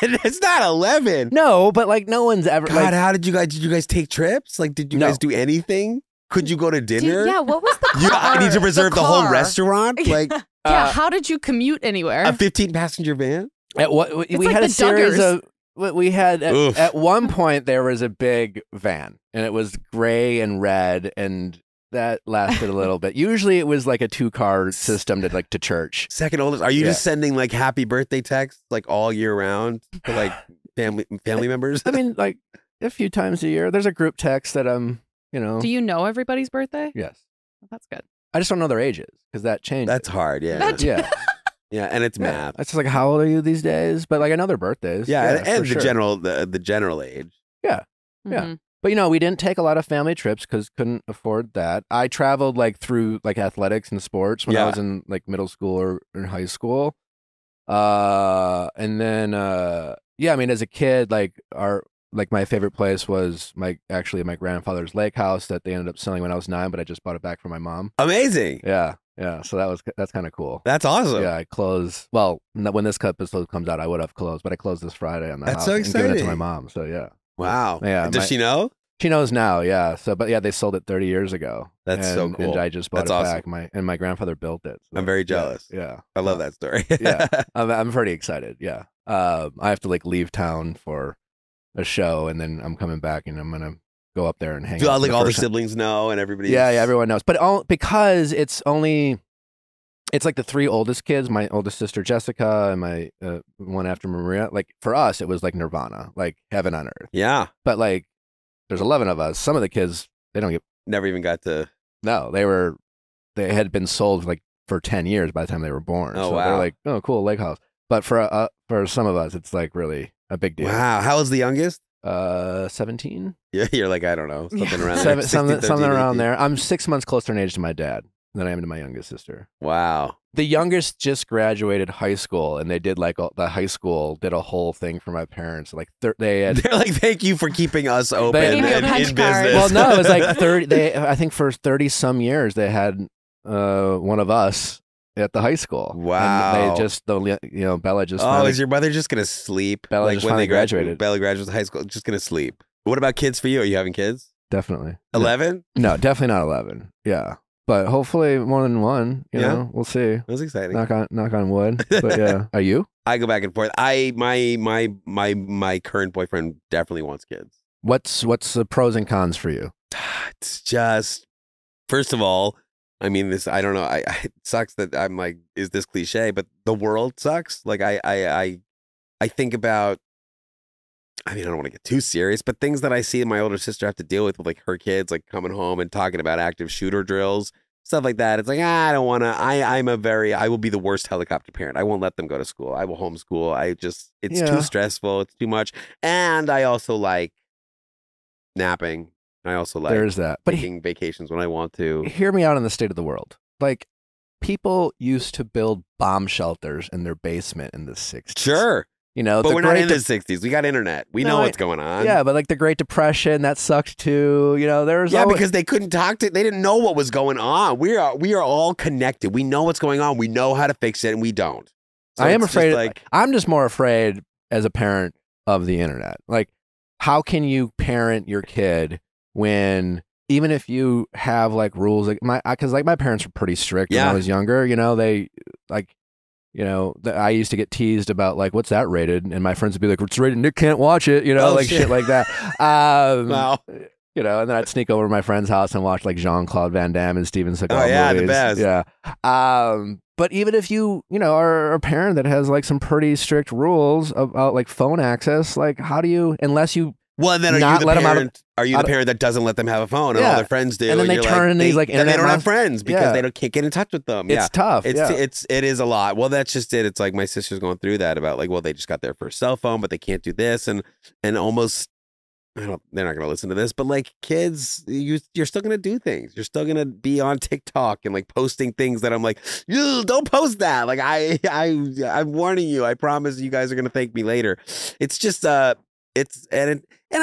it's not 11. No, but like no one's ever. God, like, how did you guys take trips? Like, did you No. guys do anything? Could you go to dinner? Yeah, what was the car? I need to reserve the whole car. restaurant? Like Yeah, how did you commute anywhere? a 15-passenger van? At what we like had the a series Duggars. of we had Oof. at one point there was a big van and it was gray and red and that lasted a little bit. Usually it was like a 2-car system to church. Second oldest. Are you Yeah. just sending like happy birthday texts like all year round to like family members? I mean, like a few times a year. There's a group text that Do you know everybody's birthday? yes. That's good. I just don't know their ages because that changes. That's hard. Yeah. yeah. Yeah, and it's Yeah. math. It's just like, how old are you these days? But like I know their birthdays. Yeah, and for the sure. general age. Yeah. Mhm. But we didn't take a lot of family trips because couldn't afford that. I traveled like through like athletics and sports when I Yeah. was in like middle school or in high school. And then I mean as a kid, my favorite place was my grandfather's lake house that they ended up selling when I was 9, but I just bought it back from my mom. Amazing. Yeah. Yeah. So that's kind of cool. That's awesome. Yeah, I closed. Well, when this episode comes out, I would have closed, but I closed this Friday on the That's house so and given it to exciting. my mom. So yeah. Wow. Yeah, Does she know? She knows now, yeah. So, but yeah, they sold it 30 years ago. That's so cool. And I just bought That's it awesome. back. My grandfather built it. So, I'm very jealous. Yeah, I love that story. yeah, I'm pretty excited. Yeah, I have to like leave town for a show, and then I'm coming back, and I'm gonna go up there and hang Do out. like for all the first time. siblings know and everybody? Yeah, everyone knows, but because it's like the 3 oldest kids, my oldest sister Jessica and my one after Maria. Like for us, it was like Nirvana, like heaven on earth. Yeah. But like, there's 11 of us. Some of the kids, they don't get. Never even got to. No, they had been sold like for 10 years by the time they were born. Oh, so wow. they're like, oh, cool, lake house. But for some of us, it's like really a big deal. Wow. How old's the youngest? 17, Yeah, you're like, I don't know, something around there. 7, 16, 13, something around 18. there. I'm 6 months closer in age to my dad than I am to my youngest sister. Wow. The youngest just graduated high school, and they did like the high school did a whole thing for my parents. Like they had. They're like, thank you for keeping us open They gave you a and punch in card. business. Well, no, it was like 30. I think for 30 some years they had one of us at the high school. Wow. And they just Bella just. Oh, finally- is your mother just gonna sleep? Bella like just when finally they graduated. graduated. Bella graduates high school, just gonna sleep. What about kids for you? Are you having kids? Definitely 11? No, definitely not 11. Yeah, but hopefully more than one. You Yeah. know, we'll see. That was exciting. Knock on wood. But yeah, are you? I go back and forth. My current boyfriend definitely wants kids. What's the pros and cons for you? It's just, first of all, I mean, this, I don't know. It sucks that I'm like, is this cliche? But the world sucks. Like I think about, I mean, I don't want to get too serious, but things that I see my older sister have to deal with like her kids, like coming home and talking about active shooter drills, stuff like that. It's like, I don't want to, I will be the worst helicopter parent. I won't let them go to school. I will homeschool. It's Yeah. too stressful. It's too much. And I also like napping. I also like There's that. But taking vacations when I want to. hear me out on the state of the world. Like, people used to build bomb shelters in their basement in the 60s. Sure. You know, But the we're not Great in the 60s. We got internet. We know No, what's going on. Yeah, but like the Great Depression, that sucked too. You know, there's Yeah, always, because they couldn't talk to, they didn't know what was going on. We are all connected. We know what's going on. We know how to fix it, and we don't. So I am it's just afraid. like, I'm just more afraid as a parent of the internet. Like, how can you parent your kid when even if you have like rules, like because my parents were pretty strict when Yeah. I was younger. You know, they like. You know, I used to get teased about like, what's that rated? And my friends would be like, it's rated, Nick can't watch it, you know, Oh, like shit like that. wow. You know, and then I'd sneak over to my friend's house and watch like Jean-Claude Van Damme and Steven Seagal Oh, yeah, the movies. best. Yeah. But even if you know, are a parent that has like some pretty strict rules about like phone access, like how do you, unless you, Well, and then are not you the let 'em out of- parent? Are you the parent that doesn't let them have a phone, and all Yeah. their friends do? And then they you're turn into these, like, then they internet don't have monsters. friends because Yeah. they can't get in touch with them. it's Yeah. tough. It yeah. is a lot. Well, that's just it. It's like my sister's going through that about like, well, they just got their first cell phone, but they can't do this, and almost, they're not going to listen to this, but like kids, you're still going to do things. You're still going to be on TikTok and like posting things that I'm like, don't post that. Like I'm warning you. I promise you guys are going to thank me later. It's just and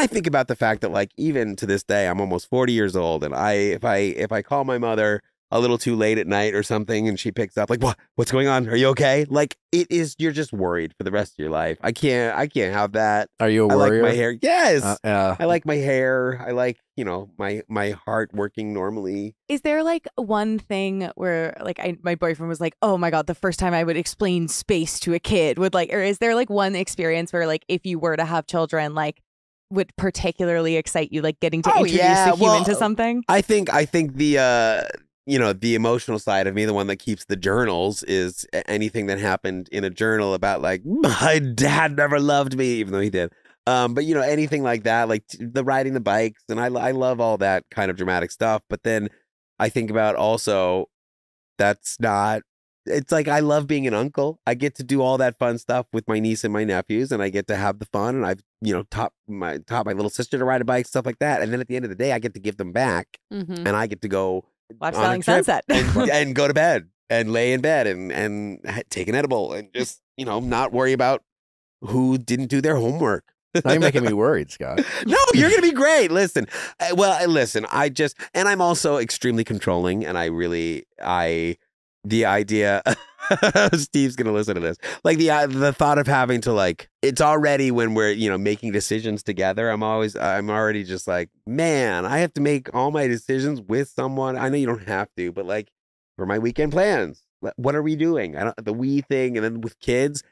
I think about the fact that like even to this day I'm almost 40 years old, and if I call my mother a little too late at night or something, and she picks up like, what's going on? Are you okay? Like you're just worried for the rest of your life. I can't have that. Are you a worrier? I like my hair. Yes. I like my hair. I like, my heart working normally. Is there like one thing where like my boyfriend was like, oh my God, the first time I would explain space to a kid would like, or is there like one experience where like if you were to have children, like would particularly excite you, like getting to introduce a human to something? I think the the emotional side of me, the one that keeps the journals, is anything that happened in a journal about like my dad never loved me, even though he did. But anything like that, like the riding the bikes, and I love all that kind of dramatic stuff. But then I think about also it's like I love being an uncle. I get to do all that fun stuff with my niece and my nephews, and I get to have the fun. And I've taught my little sister to ride a bike, stuff like that. And then at the end of the day, I get to give them back, and I get to go watch Selling Sunset and go to bed and lay in bed and take an edible and just not worry about who didn't do their homework. Now you're making me worried, Scott. No, you're gonna be great. Listen, listen. And I'm also extremely controlling, and the idea. Steve's gonna listen to this. Like the thought of having to like, it's already when we're making decisions together. I'm already just like, man, I have to make all my decisions with someone. I know you don't have to, but like for my weekend plans, what are we doing? The we thing, and then with kids,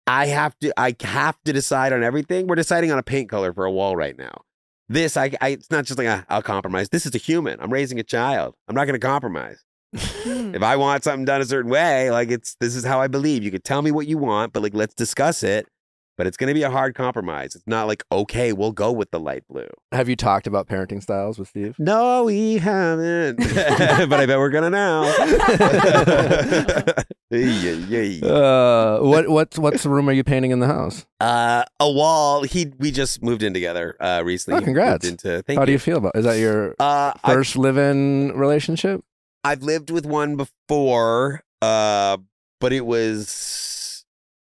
I have to decide on everything. We're deciding on a paint color for a wall right now. This it's not just like I'll compromise. This is a human. I'm raising a child. I'm not going to compromise. If I want something done a certain way, like this is how I believe. You could tell me what you want, but like let's discuss it. But it's going to be a hard compromise. It's not like, okay, we'll go with the light blue. Have you talked about parenting styles with Steve? No, we haven't. But I bet we're gonna now. What's the room are you painting in the house? A wall. We just moved in together recently. Oh, congrats. How do you feel about? Is that your first live-in relationship? I've lived with one before, but it was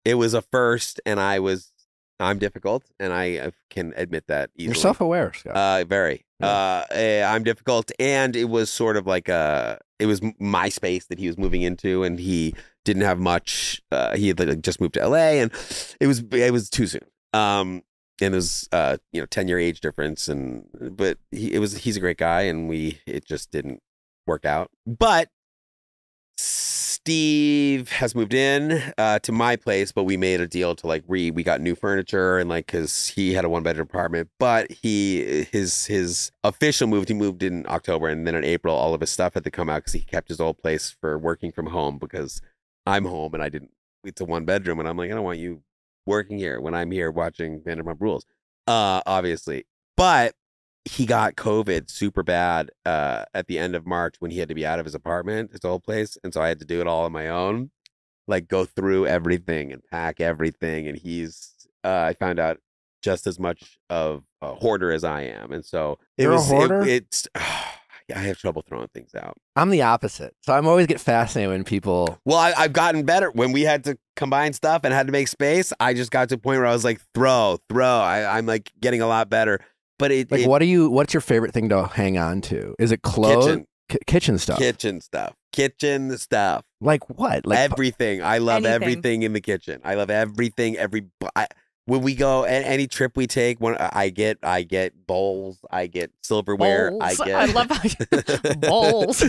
a first, and I'm difficult, and I can admit that easily. You're self-aware, Scott. Very. I'm difficult, and it was sort of like it was my space that he was moving into, and he didn't have much. He had like just moved to LA, and it was too soon. And it was 10-year age difference, but he's a great guy, and it just didn't work out. But Steve has moved in to my place, but we made a deal to like we got new furniture, and like because he had a 1-bedroom apartment, but his official he moved in October, and then in April all of his stuff had to come out because he kept his old place for working from home, because I'm home and it's a 1-bedroom, and I'm like, I don't want you working here when I'm here watching Vanderpump Rules, obviously. But he got COVID super bad at the end of March when he had to be out of his apartment, his old place. And so I had to do it all on my own, like go through everything and pack everything. And I found out, just as much of a hoarder as I am. And so You're a hoarder? I have trouble throwing things out. I'm the opposite. So I'm always get fascinated when people. Well, I've gotten better. When we had to combine stuff and had to make space, I just got to a point where I was like, throw. I'm like getting a lot better. But what's your favorite thing to hang on to? Is it clothes? Kitchen stuff. Kitchen stuff. Like what? Like everything. I love everything in the kitchen. I love everything. When we go, any trip we take, I get bowls. I get silverware. Bowls. I love bowls.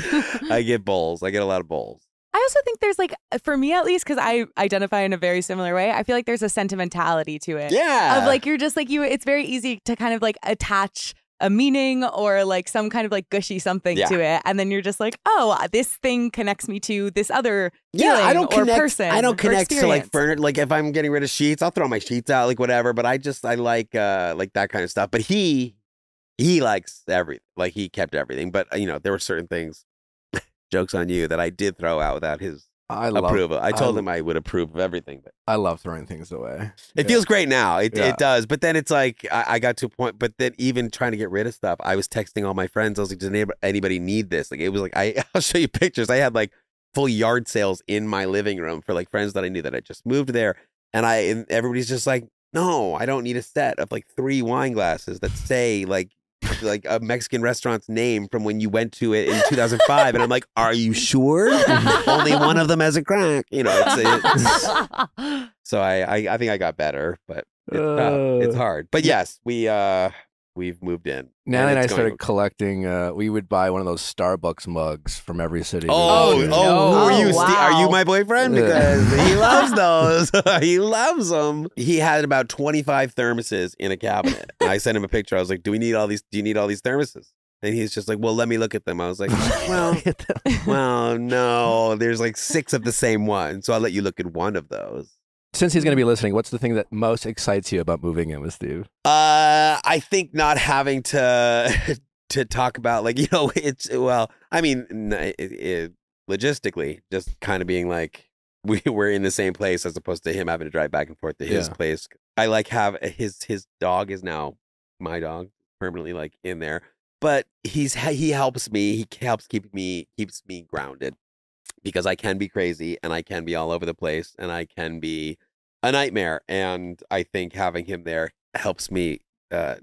I get bowls. I get a lot of bowls. I also think there's like, for me at least, because I identify in a very similar way, I feel like there's a sentimentality to it. Yeah. Of like, you're just like, it's very easy to kind of like attach a meaning or like some kind of like gushy something to it. And then you're just like, oh, this thing connects me to this other feeling I don't or connect, person. I don't connect to like experience. furniture. Like if I'm getting rid of sheets, I'll throw my sheets out, like whatever. But I like that kind of stuff. But he likes everything. Like he kept everything. But there were certain things, jokes on you, that I did throw out without his approval. I told him I would approve of everything. But I love throwing things away. It feels great now. It does. But then it's like, I got to a point, but then even trying to get rid of stuff, I was texting all my friends. I was like, does anybody need this? Like, it was like, I'll show you pictures. I had like full yard sales in my living room for like friends that I knew that I just moved there. And everybody's just like, no, I don't need a set of like 3 wine glasses that say like like a Mexican restaurant's name from when you went to it in 2005, and I'm like, are you sure? Only one of them has a crack. You know, so I think I got better, but it's tough. It's hard. But yes, we've moved in. Natalie and I started collecting. We would buy one of those Starbucks mugs from every city. Oh, we who are you? wow. Are you my boyfriend? Because he loves those. He loves them. He had about 25 thermoses in a cabinet. And I sent him a picture. I was like, "Do you need all these thermoses?" And he's just like, "Well, let me look at them." I was like, well, no. There's like 6 of the same one, so I'll let you look at one of those. Since he's going to be listening, what's the thing that most excites you about moving in with Steve? I think not having to talk about, like, you know, logistically, just kind of being like we're in the same place as opposed to him having to drive back and forth to his place. I like his dog is now my dog, permanently like in there, but he helps me. He helps keeps me grounded. Because I can be crazy and I can be all over the place and I can be a nightmare. And I think having him there helps me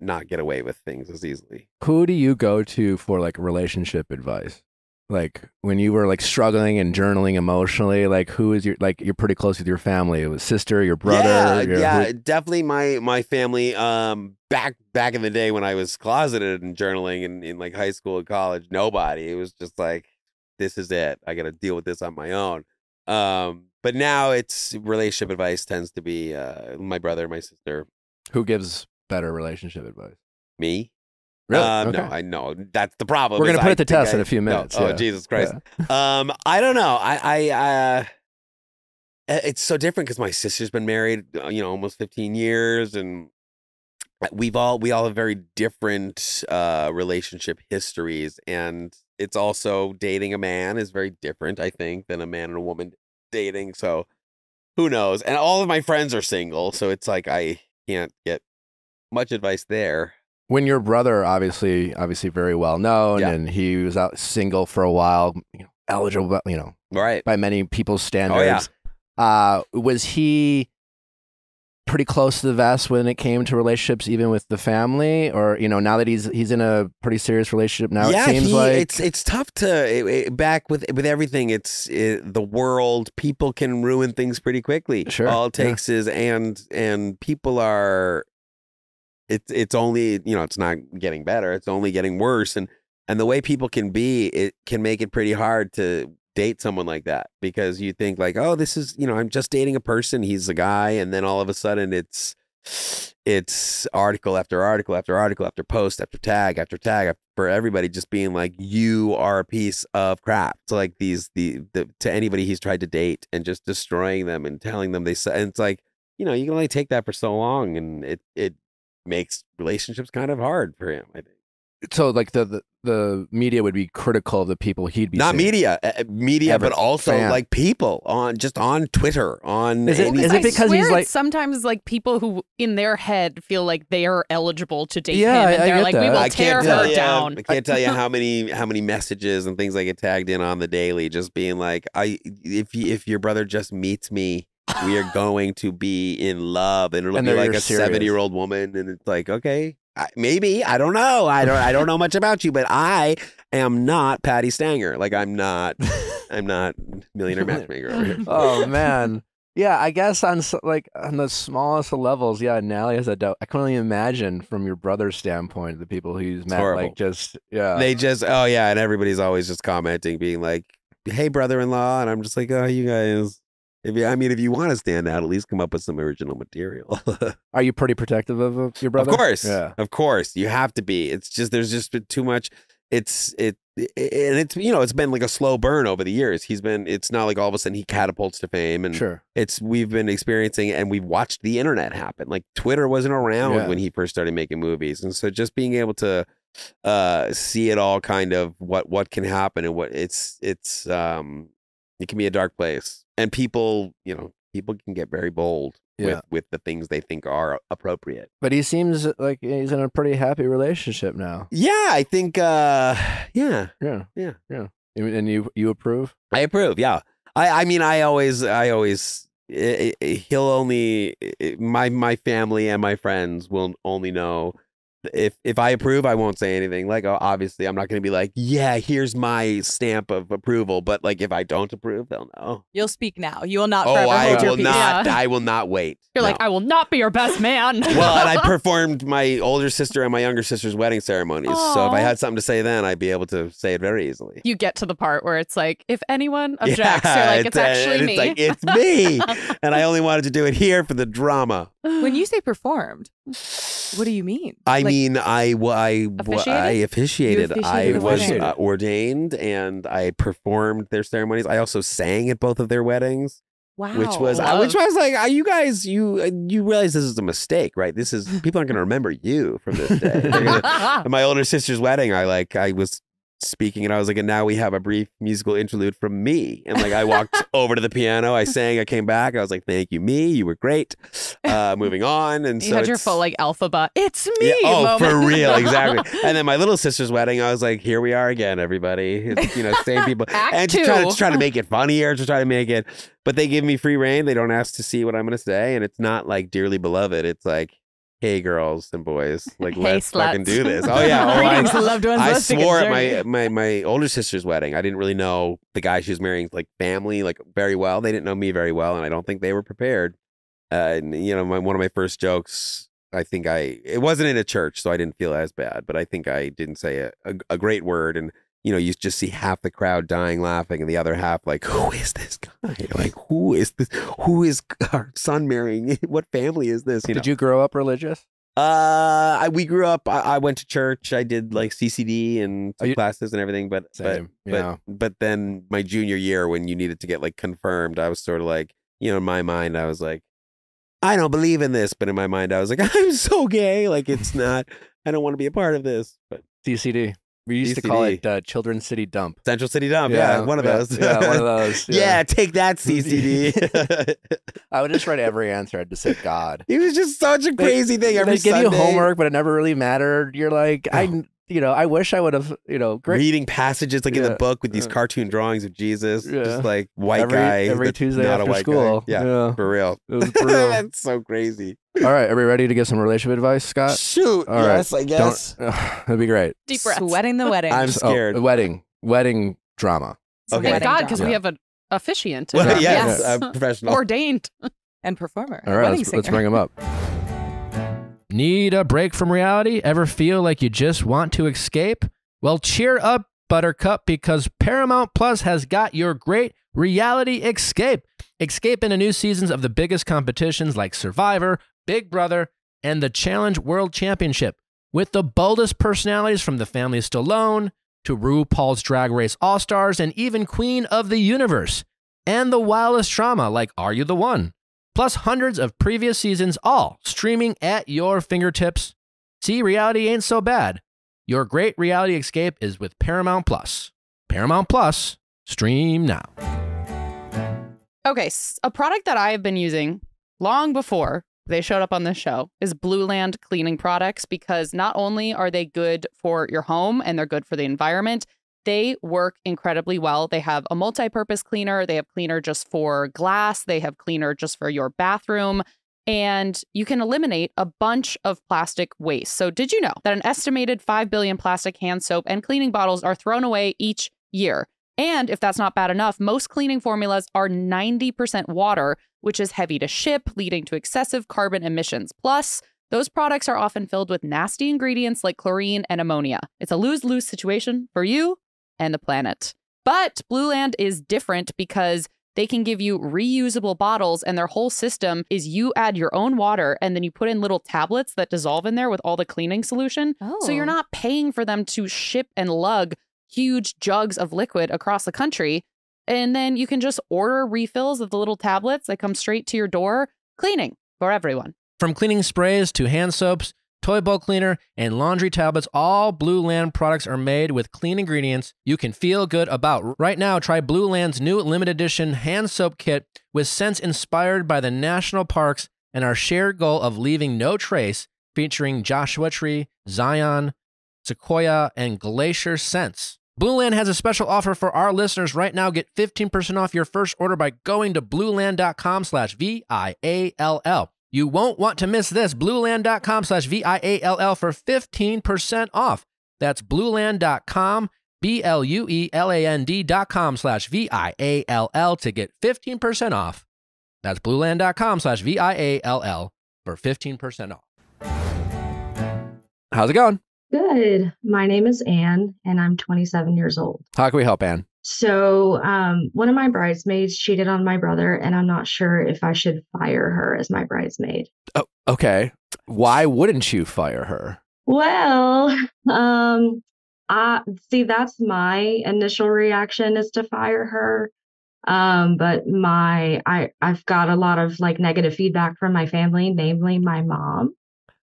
not get away with things as easily. Who do you go to for like relationship advice? Like when you were like struggling and journaling emotionally, like who is you're pretty close with your family? It was sister, your brother? Definitely my family. Back in the day when I was closeted and journaling in like high school and college, nobody. It was just like, this is it. I got to deal with this on my own. But now it's relationship advice tends to be my brother, my sister. Who gives better relationship advice? Me? Really? No, I know that's the problem. We're going to put it to test in a few minutes. Oh, Jesus Christ. Yeah. I don't know. It's so different because my sister's been married, almost 15 years, and we all have very different relationship histories, and it's also dating a man is very different, I think, than a man and a woman dating. So who knows? And all of my friends are single, so it's like I can't get much advice there. When your brother, obviously very well known, and he was out single for a while, eligible, right, by many people's standards. Was he pretty close to the vest when it came to relationships, even with the family, or now that he's in a pretty serious relationship now? It seems like it's tough to back with everything. The world, people can ruin things pretty quickly. Sure, all it takes is and people are. It's only it's not getting better. It's only getting worse, and the way people can be, it can make it pretty hard to date someone like that, because you think like, oh, this is, I'm just dating a person, he's a guy, and then all of a sudden it's article after article after article after post after tag for everybody just being like, you are a piece of crap. So like to anybody he's tried to date, and just destroying them and telling them and it's like, you can only take that for so long, and it makes relationships kind of hard for him, I think. So like the media would be critical of the people he'd be not seeing. media, but also like people on Twitter on. Is it because he's like sometimes like people who in their head feel like they are eligible to date him, I and they're like, that. we will tear her down. I can't tell you how many messages and things I get tagged in on the daily, just being like, if your brother just meets me, we are going to be in love, and it'll be like a 7-year-old woman, and it's like, okay. Maybe, I don't know. I don't know much about you, but I am not Patty Stanger. Like I'm not Millionaire Matchmaker over here. Oh man, yeah. I guess on the smallest of levels, yeah. Nally has a doubt. I can only imagine from your brother's standpoint, the people he's met, horrible. They just and everybody's always just commenting, being like, "Hey, brother-in-law," and I'm just like, "Oh, you guys." If you want to stand out, at least come up with some original material. Are you pretty protective of your brother? Of course. Yeah. Of course. You have to be. It's just, there's just been too much. It's been like a slow burn over the years. It's not like all of a sudden he catapults to fame. And sure. We've been experiencing, and we've watched the internet happen. Like Twitter wasn't around when he first started making movies. And so just being able to see it all kind of what can happen, and what it can be a dark place. And people can get very bold with the things they think are appropriate. But he seems like he's in a pretty happy relationship now. Yeah, I think, Yeah. And you approve? I approve, yeah. I mean, I always, he'll only, my family and my friends will only know if I approve, I won't say anything. Like, obviously, I'm not going to be like, yeah, here's my stamp of approval. But like, if I don't approve, they'll know. You'll speak now. You will not Oh, forever I hold your will peace. not. Yeah. I will not wait. You're No. like, I will not be your best man. Well, and I performed my older sister and my younger sister's wedding ceremonies. So if I Aw. had something to say then, I'd be able to say it very easily. You get to the part where it's like, if anyone objects, you're like, it's actually me. It's like, it's me. And I only wanted to do it here for the drama. When you say performed, what do you mean? I Like, mean, I Officiated? officiated. You I officiated the was wedding. ordained and I performed their ceremonies. I also sang at both of their weddings. wow. Which was like, you guys, you realize this is a mistake, right? This is people aren't going to remember you from this day. They're gonna- At my older sister's wedding, I was speaking and I was like, and now we have a brief musical interlude from me. And like, I walked over to the piano, I sang, I came back, I was like, thank you, me, you were great. Moving on, and You so had your it's- full like alphabet. It's me. Yeah, oh, moment. for real, exactly. And then my little sister's wedding, I was like, here we are again, everybody. It's, same people. Act And two. to try to make it funnier, to try to make it. But they give me free reign. They don't ask to see what I'm going to say. And it's not like dearly beloved. It's like, hey, girls and boys, like, Hey, let's fucking sluts. do this. Oh, yeah. Greetings to loved ones. I Let's take a swore at journey. my older sister's wedding. I didn't really know the guy she was marrying, like family, like very well. They didn't know me very well. And I don't think they were prepared. And, one of my first jokes, I think it wasn't in a church, so I didn't feel as bad, but I think I didn't say a great word. And, you just see half the crowd dying laughing and the other half like, who is this guy? Like, who is this? Who is our son marrying? What family is this? Did you grow up religious? We grew up, I went to church. I did like CCD and Oh, you- classes and everything, but Same, yeah. but then my junior year when you needed to get like confirmed, I was sort of like, in my mind, I was like, I don't believe in this. But in my mind, I was like, I'm so gay. Like, it's not, I don't want to be a part of this. But CCD. We used to call it Children's City Dump. Central City Dump. Yeah, one of those. Yeah, one of those. Yeah, take that, CCD. I would just write every answer. I'd just say God. It was just such a crazy thing. Every They give you Sunday. homework, but it never really mattered. You're like, I wish I would have, great. Reading passages like in the Yeah. book with these cartoon drawings of Jesus, Yeah. just like white guy every that's Tuesday not a after white school. guy. Yeah, for real. It was brutal. That's so crazy. All right, are we ready to give some relationship advice, Scott? Shoot, All right. yes, I guess. That'd be great. Deep breaths. Sweating the wedding. I'm scared. Wedding drama. Some Okay. Thank wedding God, because drama. we have an officiant. Well, Yeah. yes, Yes. professional. Ordained. and performer. All right, wedding let's singer. bring him up. Need a break from reality? Ever feel like you just want to escape? Well, cheer up, Buttercup, because Paramount Plus has got your great reality escape. Escape into new seasons of the biggest competitions like Survivor, Big Brother, and the Challenge World Championship. With the boldest personalities from the family Stallone to RuPaul's Drag Race All-Stars and even Queen of the Universe. And the wildest drama like Are You the One? Plus hundreds of previous seasons, all streaming at your fingertips. See, reality ain't so bad. Your great reality escape is with Paramount Plus. Paramount Plus, stream now. Okay, a product that I have been using long before they showed up on this show is Blue Land cleaning products, because not only are they good for your home and they're good for the environment, they work incredibly well. They have a multi-purpose cleaner. They have cleaner just for glass. They have cleaner just for your bathroom. And you can eliminate a bunch of plastic waste. So did you know that an estimated 5 billion plastic hand soap and cleaning bottles are thrown away each year? And if that's not bad enough, most cleaning formulas are 90% water, which is heavy to ship, leading to excessive carbon emissions. Plus, those products are often filled with nasty ingredients like chlorine and ammonia. It's a lose-lose situation for you and the planet. But Blue Land is different because they can give you reusable bottles, and their whole system is you add your own water and then you put in little tablets that dissolve in there with all the cleaning solution. So you're not paying for them to ship and lug huge jugs of liquid across the country. And then you can just order refills of the little tablets that come straight to your door. Cleaning for everyone. From cleaning sprays to hand soaps, toy bowl cleaner, and laundry tablets, all Blue Land products are made with clean ingredients you can feel good about. Right now, try Blue Land's new limited edition hand soap kit with scents inspired by the national parks and our shared goal of leaving no trace, featuring Joshua Tree, Zion, Sequoia, and Glacier scents. Blue Land has a special offer for our listeners right now. Get 15% off your first order by going to blueland.com/VIALL. You won't want to miss this. Blueland.com/VIALL for 15% off. That's blueland.com, BLUELAND.com/VIALL to get 15% off. That's blueland.com/VIALL for 15% off. How's it going? Good. My name is Anne, and I'm 27 years old. How can we help, Anne? So, one of my bridesmaids cheated on my brother, and I'm not sure if I should fire her as my bridesmaid. Oh, okay. Why wouldn't you fire her? Well, I see. That's my initial reaction is to fire her. But I've got a lot of like negative feedback from my family, namely my mom,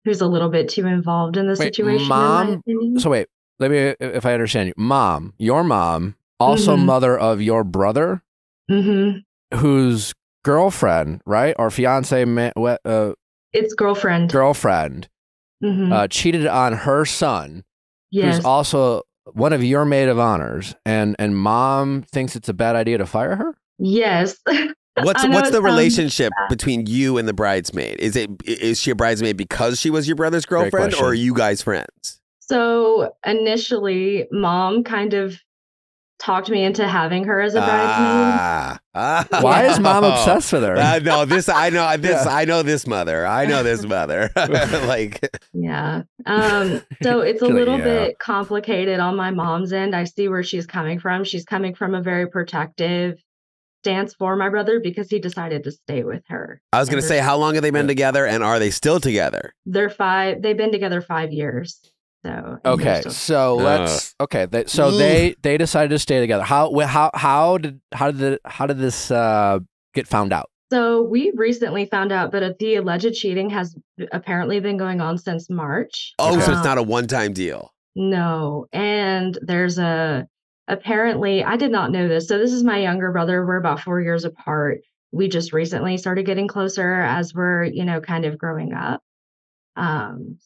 who's a little bit too involved in the situation. Mom. In my opinion. So wait, let me, if I understand you, mom, your mom, also mother of your brother, whose girlfriend, right, or fiance, it's girlfriend. Cheated on her son, Yes. who's also one of your maid of honors, and mom thinks it's a bad idea to fire her? Yes. What's the relationship between you and the bridesmaid? Is she a bridesmaid because she was your brother's girlfriend, or are you guys friends? So initially, mom kind of talked me into having her as a bridesmaid. Why is mom obsessed with her? I know this mother. I know this mother. Like, yeah. So it's a little bit complicated on my mom's end. I see where she's coming from. She's coming from a very protective stance for my brother because he decided to stay with her. I was going to say, how long have they been together, and are they still together? They've been together 5 years. So okay, so let's they decided to stay together. How did this get found out? So we recently found out, but the alleged cheating has apparently been going on since March. Oh, so it's not a one-time deal. No, and there's apparently, I did not know this. So this is my younger brother. We're about 4 years apart. We just recently started getting closer as we're, kind of growing up.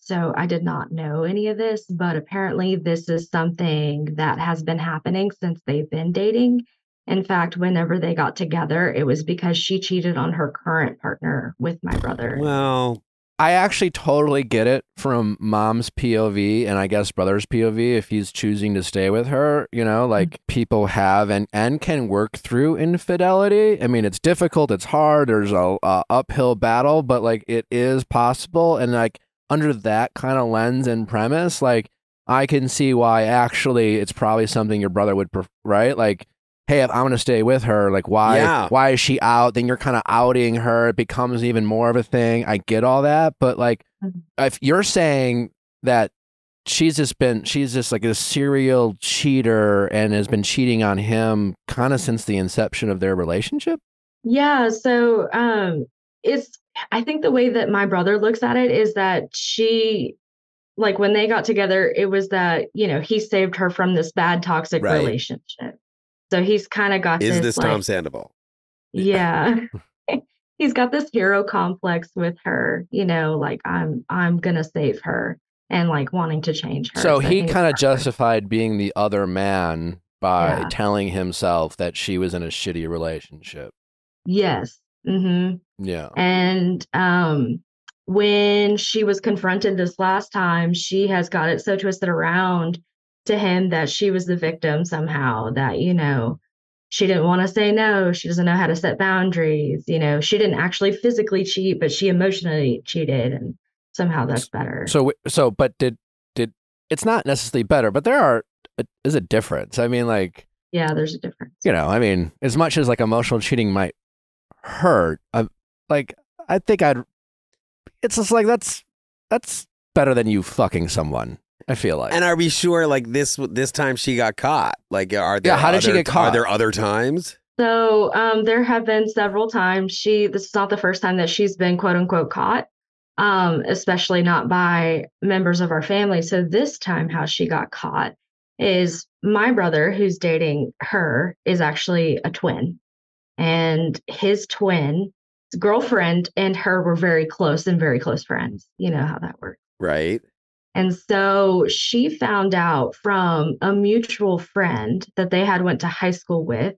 So I did not know any of this, but apparently this is something that has been happening since they've been dating. In fact, whenever they got together, it was because she cheated on her current partner with my brother. Well, I actually totally get it from mom's POV and I guess brother's POV if he's choosing to stay with her, like people have and can work through infidelity. I mean, it's difficult, it's hard, there's a uphill battle, but like it is possible. And like under that kind of lens and premise, like I can see why actually it's probably something your brother would, right? Like, hey, if I'm going to stay with her, like why is she out? Then you're kind of outing her. It becomes even more of a thing. I get all that. But like, if you're saying that she's just like a serial cheater and has been cheating on him kind of since the inception of their relationship. Yeah. So, I think the way that my brother looks at it is that she, like when they got together, it was that, he saved her from this bad toxic relationship. So he's kind of got this Tom Sandoval? Yeah. He's got this hero complex with her, like I'm gonna save her and like wanting to change her. So he kind of justified being the other man by telling himself that she was in a shitty relationship. Yes. Yeah. And when she was confronted this last time, she has got it so twisted around to him that she was the victim somehow, that, she didn't want to say no. She doesn't know how to set boundaries. She didn't actually physically cheat, but she emotionally cheated, and somehow that's better. But did it's not necessarily better, but is a difference. I mean, like, yeah, there's a difference. I mean, as much as like emotional cheating might hurt, like, I think it's just like, that's better than you fucking someone. I feel like. And are we sure like this time she got caught? Like, are there how did she get caught? Are there other times? So there have been several times. This is not the first time that she's been quote unquote caught, especially not by members of our family. So this time how she got caught is my brother, who's dating her, is actually a twin. And his twin, his girlfriend and her were very close and very close friends. You know how that works. Right. And so she found out from a mutual friend that they had went to high school with,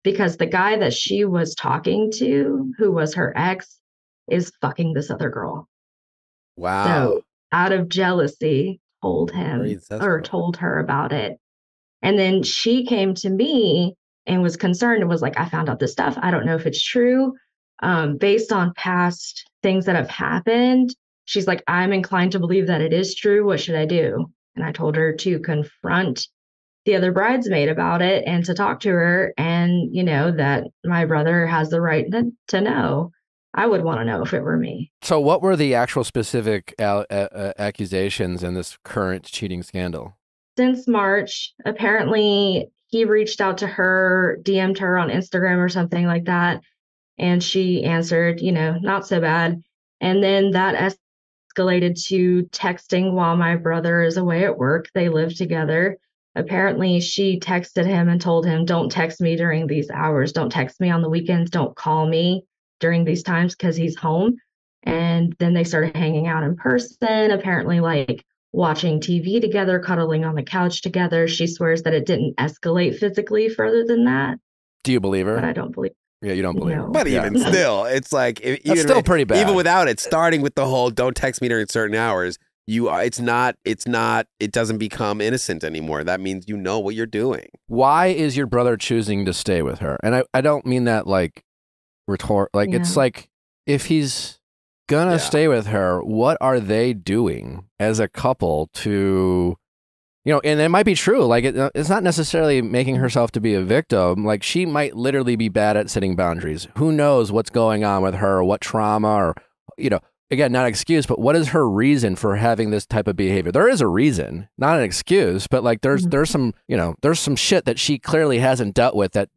because the guy that she was talking to, who was her ex, is fucking this other girl. Wow. So out of jealousy, told him or told her about it. And then she came to me and was concerned and was like, I found out this stuff. I don't know if it's true. Based on past things that have happened, she's like, I'm inclined to believe that it is true. What should I do? And I told her to confront the other bridesmaid about it and to talk to her, and, you know, that my brother has the right to know. I would want to know if it were me. So what were the actual specific accusations in this current cheating scandal? Since March, apparently he reached out to her, DM'd her on Instagram or something like that. And she answered, you know, not so bad. And then that escalated to texting while my brother is away at work. They live together. Apparently she texted him and told him, don't text me during these hours. Don't text me on the weekends. Don't call me during these times because he's home. And then they started hanging out in person, apparently like watching TV together, cuddling on the couch together. She swears that it didn't escalate physically further than that. Do you believe her? But I don't believe. Yeah, you don't believe her. But even still, it's like that's still pretty bad. Even without it, starting with the whole "don't text me during certain hours," it doesn't become innocent anymore. That means you know what you're doing. Why is your brother choosing to stay with her? And I don't mean that like it's like if he's gonna stay with her, what are they doing as a couple to, you know, and it might be true. Like it's not necessarily making herself to be a victim. Like she might literally be bad at setting boundaries. Who knows what's going on with her, or what trauma, or, you know, again, not an excuse, but what is her reason for having this type of behavior? There is a reason, not an excuse, but like there's some, you know, there's some shit that she clearly hasn't dealt with that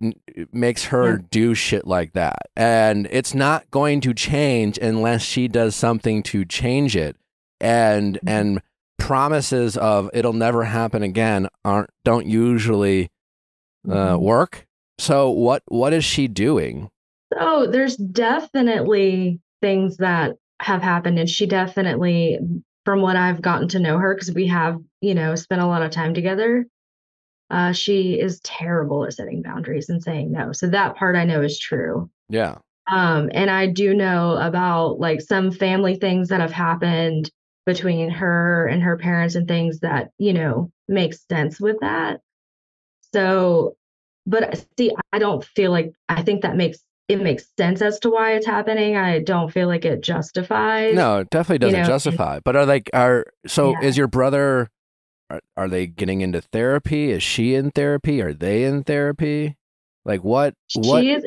makes her do shit like that. And it's not going to change unless she does something to change it. And promises of it'll never happen again don't usually work. So what is she doing? So there's definitely things that have happened, and she definitely, from what I've gotten to know her, because we have, you know, spent a lot of time together, she is terrible at setting boundaries and saying no. So that part I know is true. Yeah. And I do know about like some family things that have happened between her and her parents and things that, you know, makes sense with that. So, but see, I don't feel like, I think that makes sense as to why it's happening. I don't feel like it justifies. No, it definitely doesn't justify. But is your brother, are they getting into therapy? Is she in therapy? Are they in therapy? Like what? She is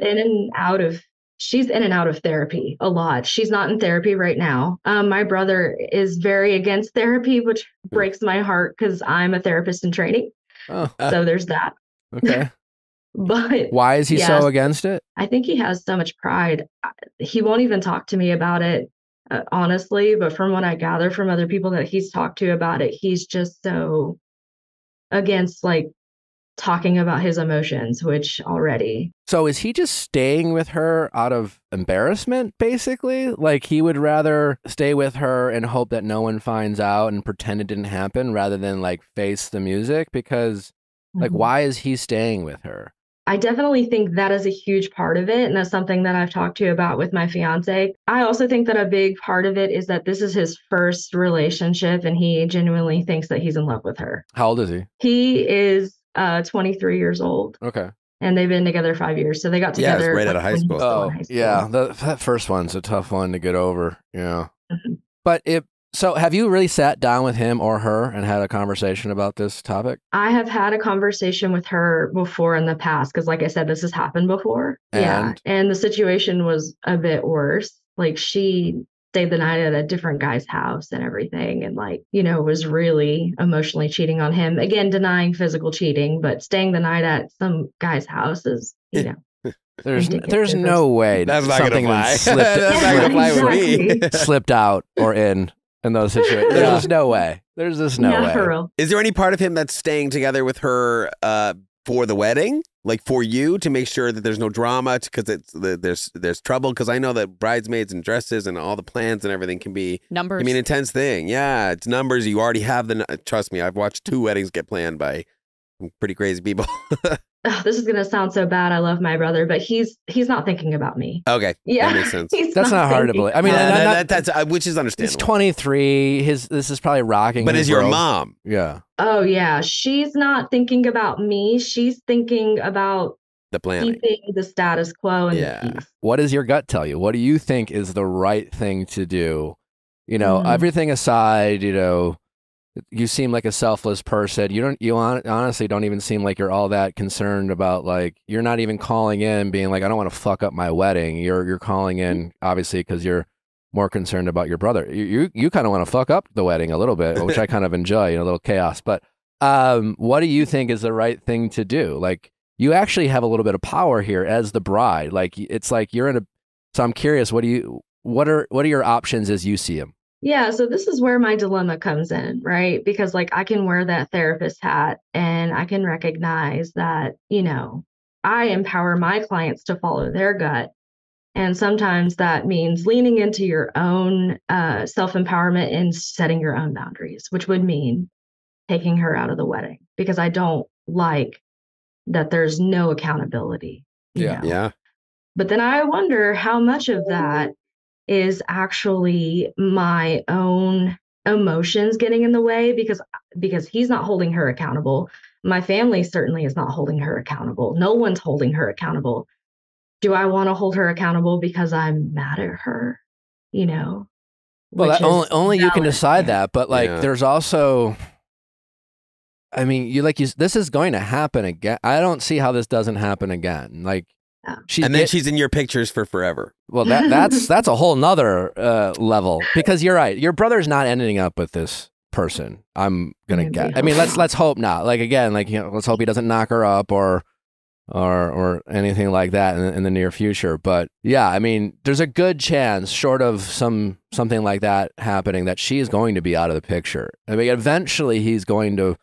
she's in and out of therapy a lot. She's not in therapy right now. My brother is very against therapy, which breaks my heart because I'm a therapist in training. Oh. So there's that. Okay. But why is he so against it? I think he has so much pride. He won't even talk to me about it, honestly. But from what I gather from other people that he's talked to about it, he's just so against like talking about his emotions, which already. So is he just staying with her out of embarrassment, basically? Like he would rather stay with her and hope that no one finds out and pretend it didn't happen rather than like face the music? Because like, why is he staying with her? I definitely think that is a huge part of it. And that's something that I've talked to about with my fiance. I also think that a big part of it is that this is his first relationship and he genuinely thinks that he's in love with her. How old is he? He is 23 years old. Okay. And they've been together 5 years. So they got together. Yeah, right out of high school. Oh, yeah. That first one's a tough one to get over. Yeah. But so have you really sat down with him or her and had a conversation about this topic? I have had a conversation with her before in the past because, like I said, this has happened before. And the situation was a bit worse. Like she stayed the night at a different guy's house and everything, and like, you know, was really emotionally cheating on him. Again, denying physical cheating, but staying the night at some guy's house is, you know. There's no way that's not something gonna fly. slipped, that's not gonna fly with me. Slipped out or in those situations. There's just no way. There's just no way. For real. Is there any part of him that's staying together with her for the wedding, like for you, to make sure that there's no drama, because there's trouble? Because I know that bridesmaids and dresses and all the plans and everything can be numbers. I mean, intense thing. Yeah, it's numbers. You already have trust me. I've watched 2 weddings get planned by Pretty crazy people. Ugh, this is gonna sound so bad. I love my brother, but he's not thinking about me. Okay, Yeah, that makes sense. That's not hard to believe. I mean, that's which is he's understandable. 23. This is probably rocking. But his is your world. mom? Yeah. Oh yeah, she's not thinking about me. She's thinking about The planning. keeping the status quo and Yeah. the peace. What does your gut tell you? What do you think is the right thing to do? You know, everything aside, you know, you seem like a selfless person. You honestly don't even seem like you're all that concerned about, like, you're not even calling in being like, I don't want to fuck up my wedding. You're calling in obviously because you're more concerned about your brother. You kind of want to fuck up the wedding a little bit, which I kind of enjoy, you know, a little chaos. But what do you think is the right thing to do? Like, you actually have a little bit of power here as the bride. Like, it's like you're in a. So I'm curious, what are your options as you see them? Yeah, so this is where my dilemma comes in, right? Because like I can wear that therapist hat and I can recognize that, you know, I empower my clients to follow their gut. And sometimes that means leaning into your own self-empowerment and setting your own boundaries, which would mean taking her out of the wedding because I don't like that there's no accountability. You know? Yeah. But then I wonder how much of that is actually my own emotions getting in the way because he's not holding her accountable. My family certainly is not holding her accountable. No one's holding her accountable. Do I want to hold her accountable because I'm mad at her? You know? Well, only you can decide that. But like, there's also, I mean, this is going to happen again. I don't see how this doesn't happen again. Like, she's in your pictures for forever. Well, that's a whole nother level, because you're right. Your brother's not ending up with this person. I'm gonna guess. I mean, let's hope not. Like, again, like, you know, let's hope he doesn't knock her up or anything like that in the near future. But yeah, I mean, there's a good chance, short of something like that happening, that she is going to be out of the picture. I mean, eventually he's going to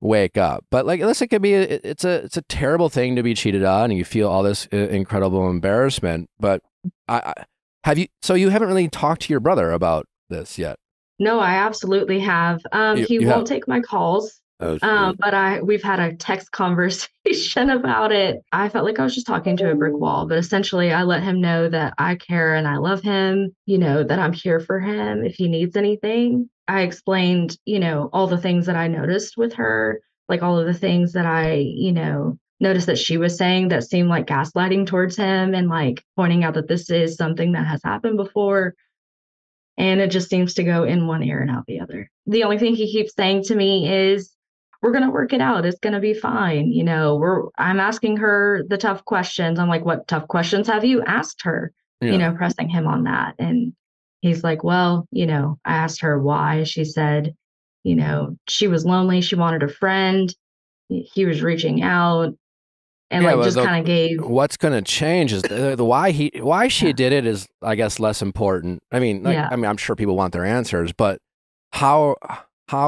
wake up. But like, listen, it could be it's a terrible thing to be cheated on, and you feel all this incredible embarrassment. But you haven't really talked to your brother about this yet? No, I absolutely have. He won't take my calls. But we've had a text conversation about it. I felt like I was just talking to a brick wall, but essentially I let him know that I care and I love him, you know, that I'm here for him if he needs anything. I explained, you know, all the things that I noticed with her, like all of the things that I, you know, noticed that she was saying that seemed like gaslighting towards him, and like pointing out that this is something that has happened before. And it just seems to go in one ear and out the other. The only thing he keeps saying to me is, we're going to work it out. It's going to be fine. You know, I'm asking her the tough questions. I'm like, what tough questions have you asked her? Yeah. You know, pressing him on that. And he's like, well, you know, I asked her why. She said, you know, she was lonely. She wanted a friend. He was reaching out. And like, just kind of gave. What's going to change is the why she did it is, I guess, less important. I mean, I'm sure people want their answers, but how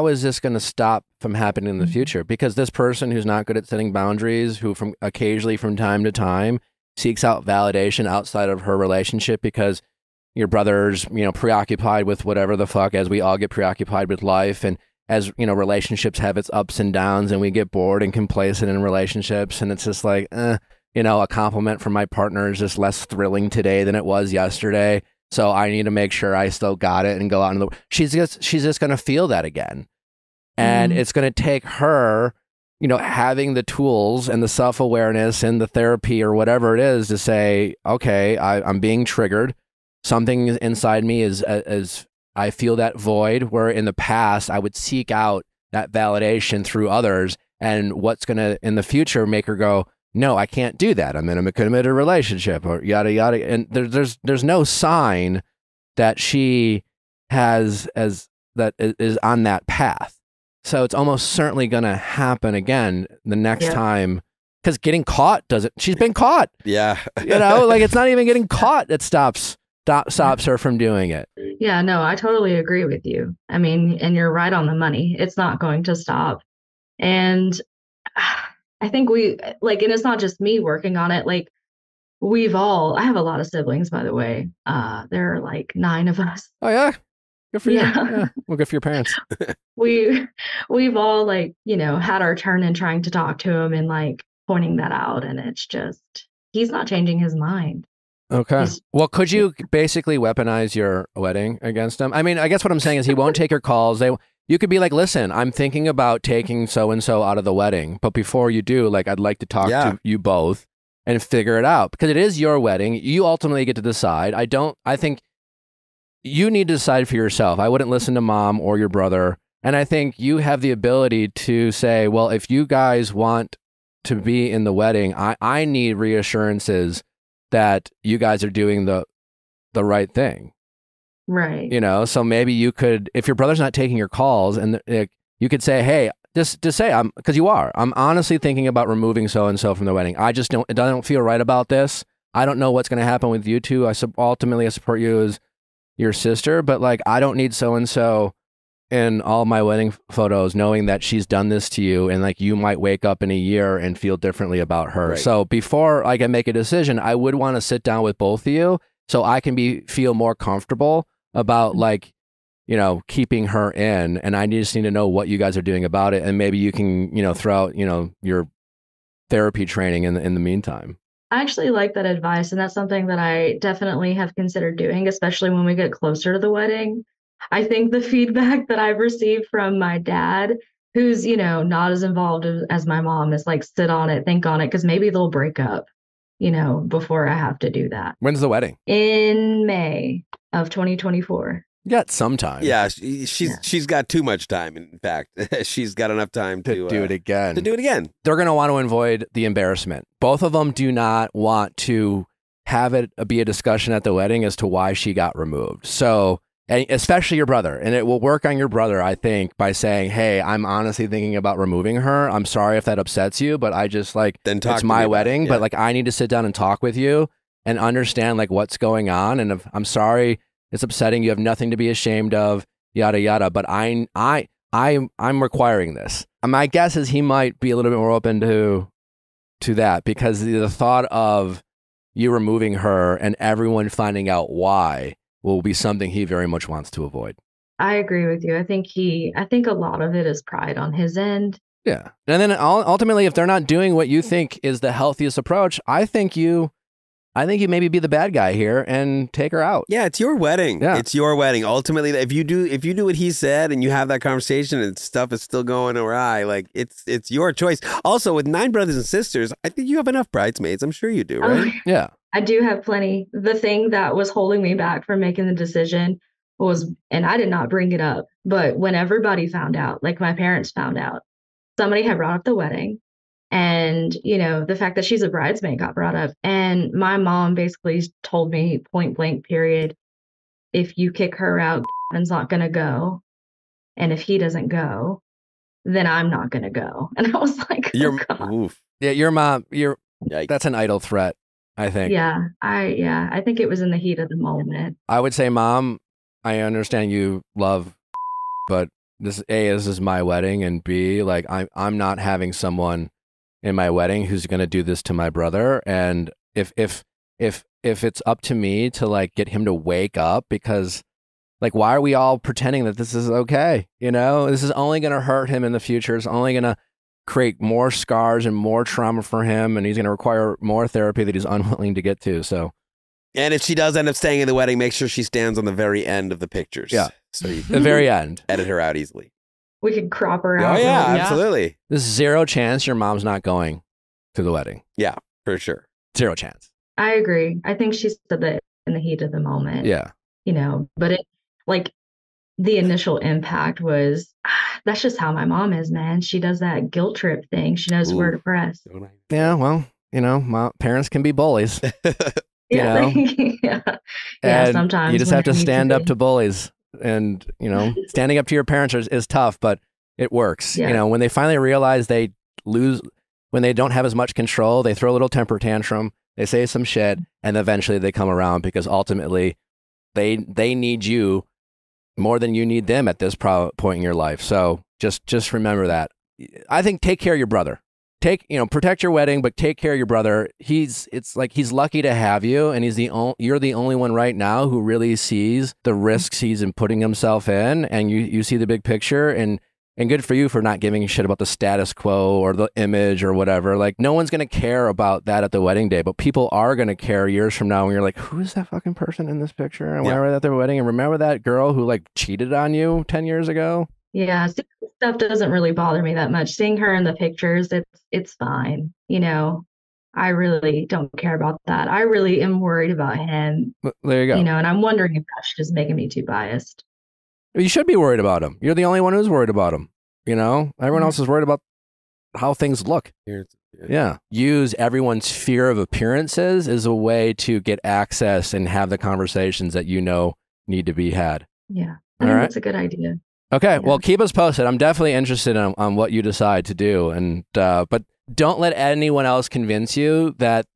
is this going to stop from happening in the future? Because this person who's not good at setting boundaries, who occasionally from time to time seeks out validation outside of her relationship because your brother's, you know, preoccupied with whatever the fuck, as we all get preoccupied with life, and as, you know, relationships have its ups and downs, and we get bored and complacent in relationships, and it's just like, you know, a compliment from my partner is just less thrilling today than it was yesterday. So I need to make sure I still got it and go out in the. She's just going to feel that again, and it's going to take her, you know, having the tools and the self-awareness and the therapy or whatever it is to say, okay, I'm being triggered. Something inside me is I feel that void where in the past I would seek out that validation through others, and what's going to in the future make her go, no, I can't do that. I'm in a committed relationship, or yada, yada. And there's no sign that she has that is on that path. So it's almost certainly going to happen again the next time, because getting caught she's been caught. Yeah. You know, like, it's not even getting caught that stops her from doing it. Yeah, no, I totally agree with you. I mean, and you're right on the money. It's not going to stop. And I think and it's not just me working on it. Like, I have a lot of siblings, by the way. There are like 9 of us. Oh, yeah. Good for you. Yeah. Yeah. Well, good for your parents. We've all like, had our turn in trying to talk to him and like pointing that out. And it's just, he's not changing his mind. Okay. Well, could you basically weaponize your wedding against him? I mean, I guess what I'm saying is he won't take your calls. You could be like, listen, I'm thinking about taking so-and-so out of the wedding. But before you do, like, I'd like to talk to you both and figure it out. Because it is your wedding. You ultimately get to decide. I think you need to decide for yourself. I wouldn't listen to mom or your brother. And I think you have the ability to say, well, if you guys want to be in the wedding, I need reassurances that you guys are doing the right thing. Right. So maybe you could, if your brother's not taking your calls, and you could say, hey, just say, because I'm honestly thinking about removing so-and-so from the wedding. It doesn't feel right about this. I don't know what's going to happen with you two. Ultimately, I support you as your sister, but like, I don't need so-and-so in all my wedding photos, knowing that she's done this to you, and like you might wake up in a year and feel differently about her. Right. So before I can make a decision, I would want to sit down with both of you so I can feel more comfortable about like, keeping her in, and I just need to know what you guys are doing about it, and maybe you can, throw out, your therapy training in the meantime. I actually like that advice, and that's something that I definitely have considered doing, especially when we get closer to the wedding. I think the feedback that I've received from my dad, who's, not as involved as my mom, is like, sit on it, think on it, because maybe they'll break up, before I have to do that. When's the wedding? In May of 2024. You got some time. Yeah, she's got too much time. In fact, she's got enough time to do it again. They're going to want to avoid the embarrassment. Both of them do not want to have it be a discussion at the wedding as to why she got removed. So, and especially your brother, and it will work on your brother, I think, by saying, hey, I'm honestly thinking about removing her. I'm sorry if that upsets you, but I just it's my wedding, but like I need to sit down and talk with you and understand like what's going on. And if I'm sorry it's upsetting, you have nothing to be ashamed of, yada yada. But I'm requiring this. My guess is he might be a little bit more open to that, because the thought of you removing her and everyone finding out why will be something he very much wants to avoid. I agree with you. I think a lot of it is pride on his end. Yeah. And then ultimately, if they're not doing what you think is the healthiest approach, I think you maybe be the bad guy here and take her out. Yeah, it's your wedding. Yeah. It's your wedding. Ultimately, if you do what he said and you have that conversation and stuff is still going awry, like it's your choice. Also, with 9 brothers and sisters, I think you have enough bridesmaids. I'm sure you do, right? Yeah. I do have plenty. The thing that was holding me back from making the decision was, and I did not bring it up, but when everybody found out, like my parents found out, somebody had brought up the wedding. And, the fact that she's a bridesmaid got brought up. And my mom basically told me point blank, period, if you kick her out, Kevin's not going to go. And if he doesn't go, then I'm not going to go. And I was like, your mom, that's an idle threat, I think. Yeah, I think it was in the heat of the moment. I would say, Mom, I understand you love, but this is my wedding, and B, like I'm not having someone in my wedding who's going to do this to my brother. And if it's up to me to like get him to wake up, because like, why are we all pretending that this is okay? This is only going to hurt him in the future. It's only going to create more scars and more trauma for him. And he's going to require more therapy that he's unwilling to get to. So, and if she does end up staying in the wedding, make sure she stands on the very end of the pictures. Yeah. So you the very end. Edit her out easily. We could crop her out. Oh, yeah, absolutely. There's 0 chance your mom's not going to the wedding. Yeah, for sure. 0 chance. I agree. I think she said that in the heat of the moment. Yeah. But it, like, the initial impact was, that's just how my mom is, man. She does that guilt trip thing. She knows where to press. Yeah, well, my parents can be bullies. Yeah. And sometimes you just have to stand up to bullies. And, standing up to your parents is tough, but it works. Yeah. When they finally realize they lose, when they don't have as much control, they throw a little temper tantrum, they say some shit, and eventually they come around, because ultimately they need you more than you need them at this point in your life. So just remember that. I think take care of your brother. protect your wedding, but take care of your brother. It's like he's lucky to have you, and you're the only one right now who really sees the risks he's in putting himself in, and you see the big picture, and good for you for not giving a shit about the status quo or the image or whatever. Like, no one's going to care about that at the wedding day, but people are going to care years from now when you're like, who is that fucking person in this picture? And when I was at their wedding, and remember that girl who like cheated on you 10 years ago? Yeah, stuff doesn't really bother me that much. Seeing her in the pictures, it's fine. I really don't care about that. I really am worried about him. There you go. And I'm wondering if that's just making me too biased. You should be worried about him. You're the only one who's worried about him. Everyone else is worried about how things look. Yeah. Use everyone's fear of appearances as a way to get access and have the conversations that need to be had. Yeah. I think that's a good idea. Okay. Well, keep us posted. I'm definitely interested on what you decide to do. And but don't let anyone else convince you that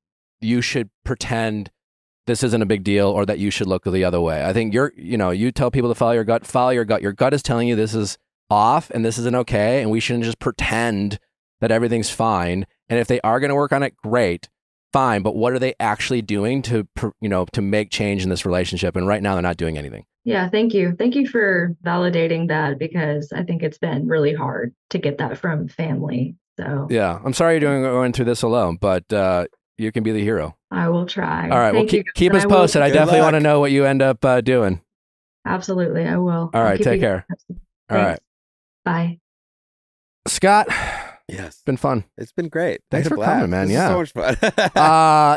you should pretend this isn't a big deal or that you should look the other way. I think you tell people to follow your gut. Follow your gut. Your gut is telling you this is off and this isn't okay, and we shouldn't just pretend that everything's fine. And if they are going to work on it, great, fine. But what are they actually doing to make change in this relationship? And right now, they're not doing anything. Yeah, thank you. Thank you for validating that, because I think it's been really hard to get that from family. So yeah, I'm sorry you're going through this alone, but you can be the hero. I will try. All right, well, keep us posted. I definitely want to know what you end up doing. Absolutely, I will. All right, take care. All right. Bye. Scott. Yes. It's been fun. It's been great. Thanks for coming, man. This is so much fun.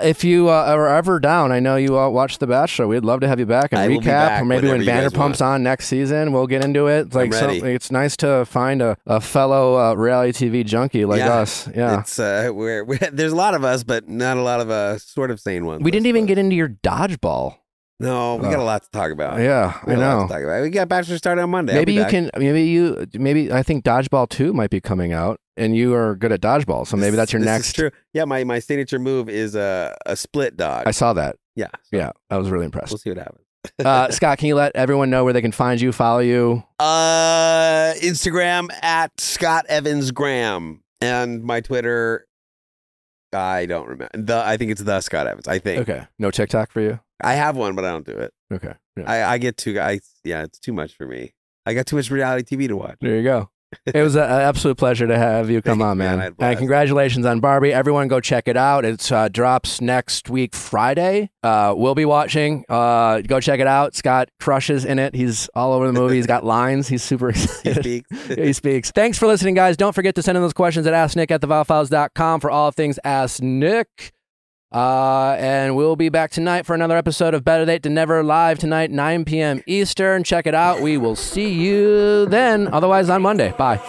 If you are ever down, I know you watch The Bachelor. We'd love to have you back and recap. Or maybe when Vanderpump's on next season, we'll get into it. It's nice to find a fellow reality TV junkie like us. Yeah. It's there's a lot of us, but not a lot of sort of sane ones. We didn't even get into your dodgeball. No, we got a lot to talk about. Yeah, I know. We got Bachelor started on Monday. Maybe I think Dodgeball 2 might be coming out, and you are good at dodgeball, so maybe that's your next. Is true. Yeah, my signature move is a split dodge. I saw that. Yeah. Yeah, I was really impressed. We'll see what happens. Scott, can you let everyone know where they can find you, follow you? Instagram at Scott Evans Graham, and my Twitter, I don't remember. I think it's the Scott Evans. I think. Okay. No TikTok for you? I have one, but I don't do it. Okay. Yeah. I get too. It's too much for me. I got too much reality TV to watch. There you go. It was an absolute pleasure to have you come on, man. And congratulations on Barbie. Everyone go check it out. It drops next week, Friday. We'll be watching. Go check it out. Scott crushes in it. He's all over the movie. He's got lines. He's super excited. He speaks. He speaks. Thanks for listening, guys. Don't forget to send in those questions at AskNick@theViallFiles.com for all things Ask Nick. And we'll be back tonight for another episode of Better Late Than Never, live tonight, 9 p.m. Eastern. Check it out. We will see you then. Otherwise, on Monday. Bye.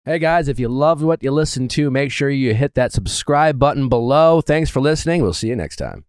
Hey guys, if you loved what you listened to, make sure you hit that subscribe button below. Thanks for listening. We'll see you next time.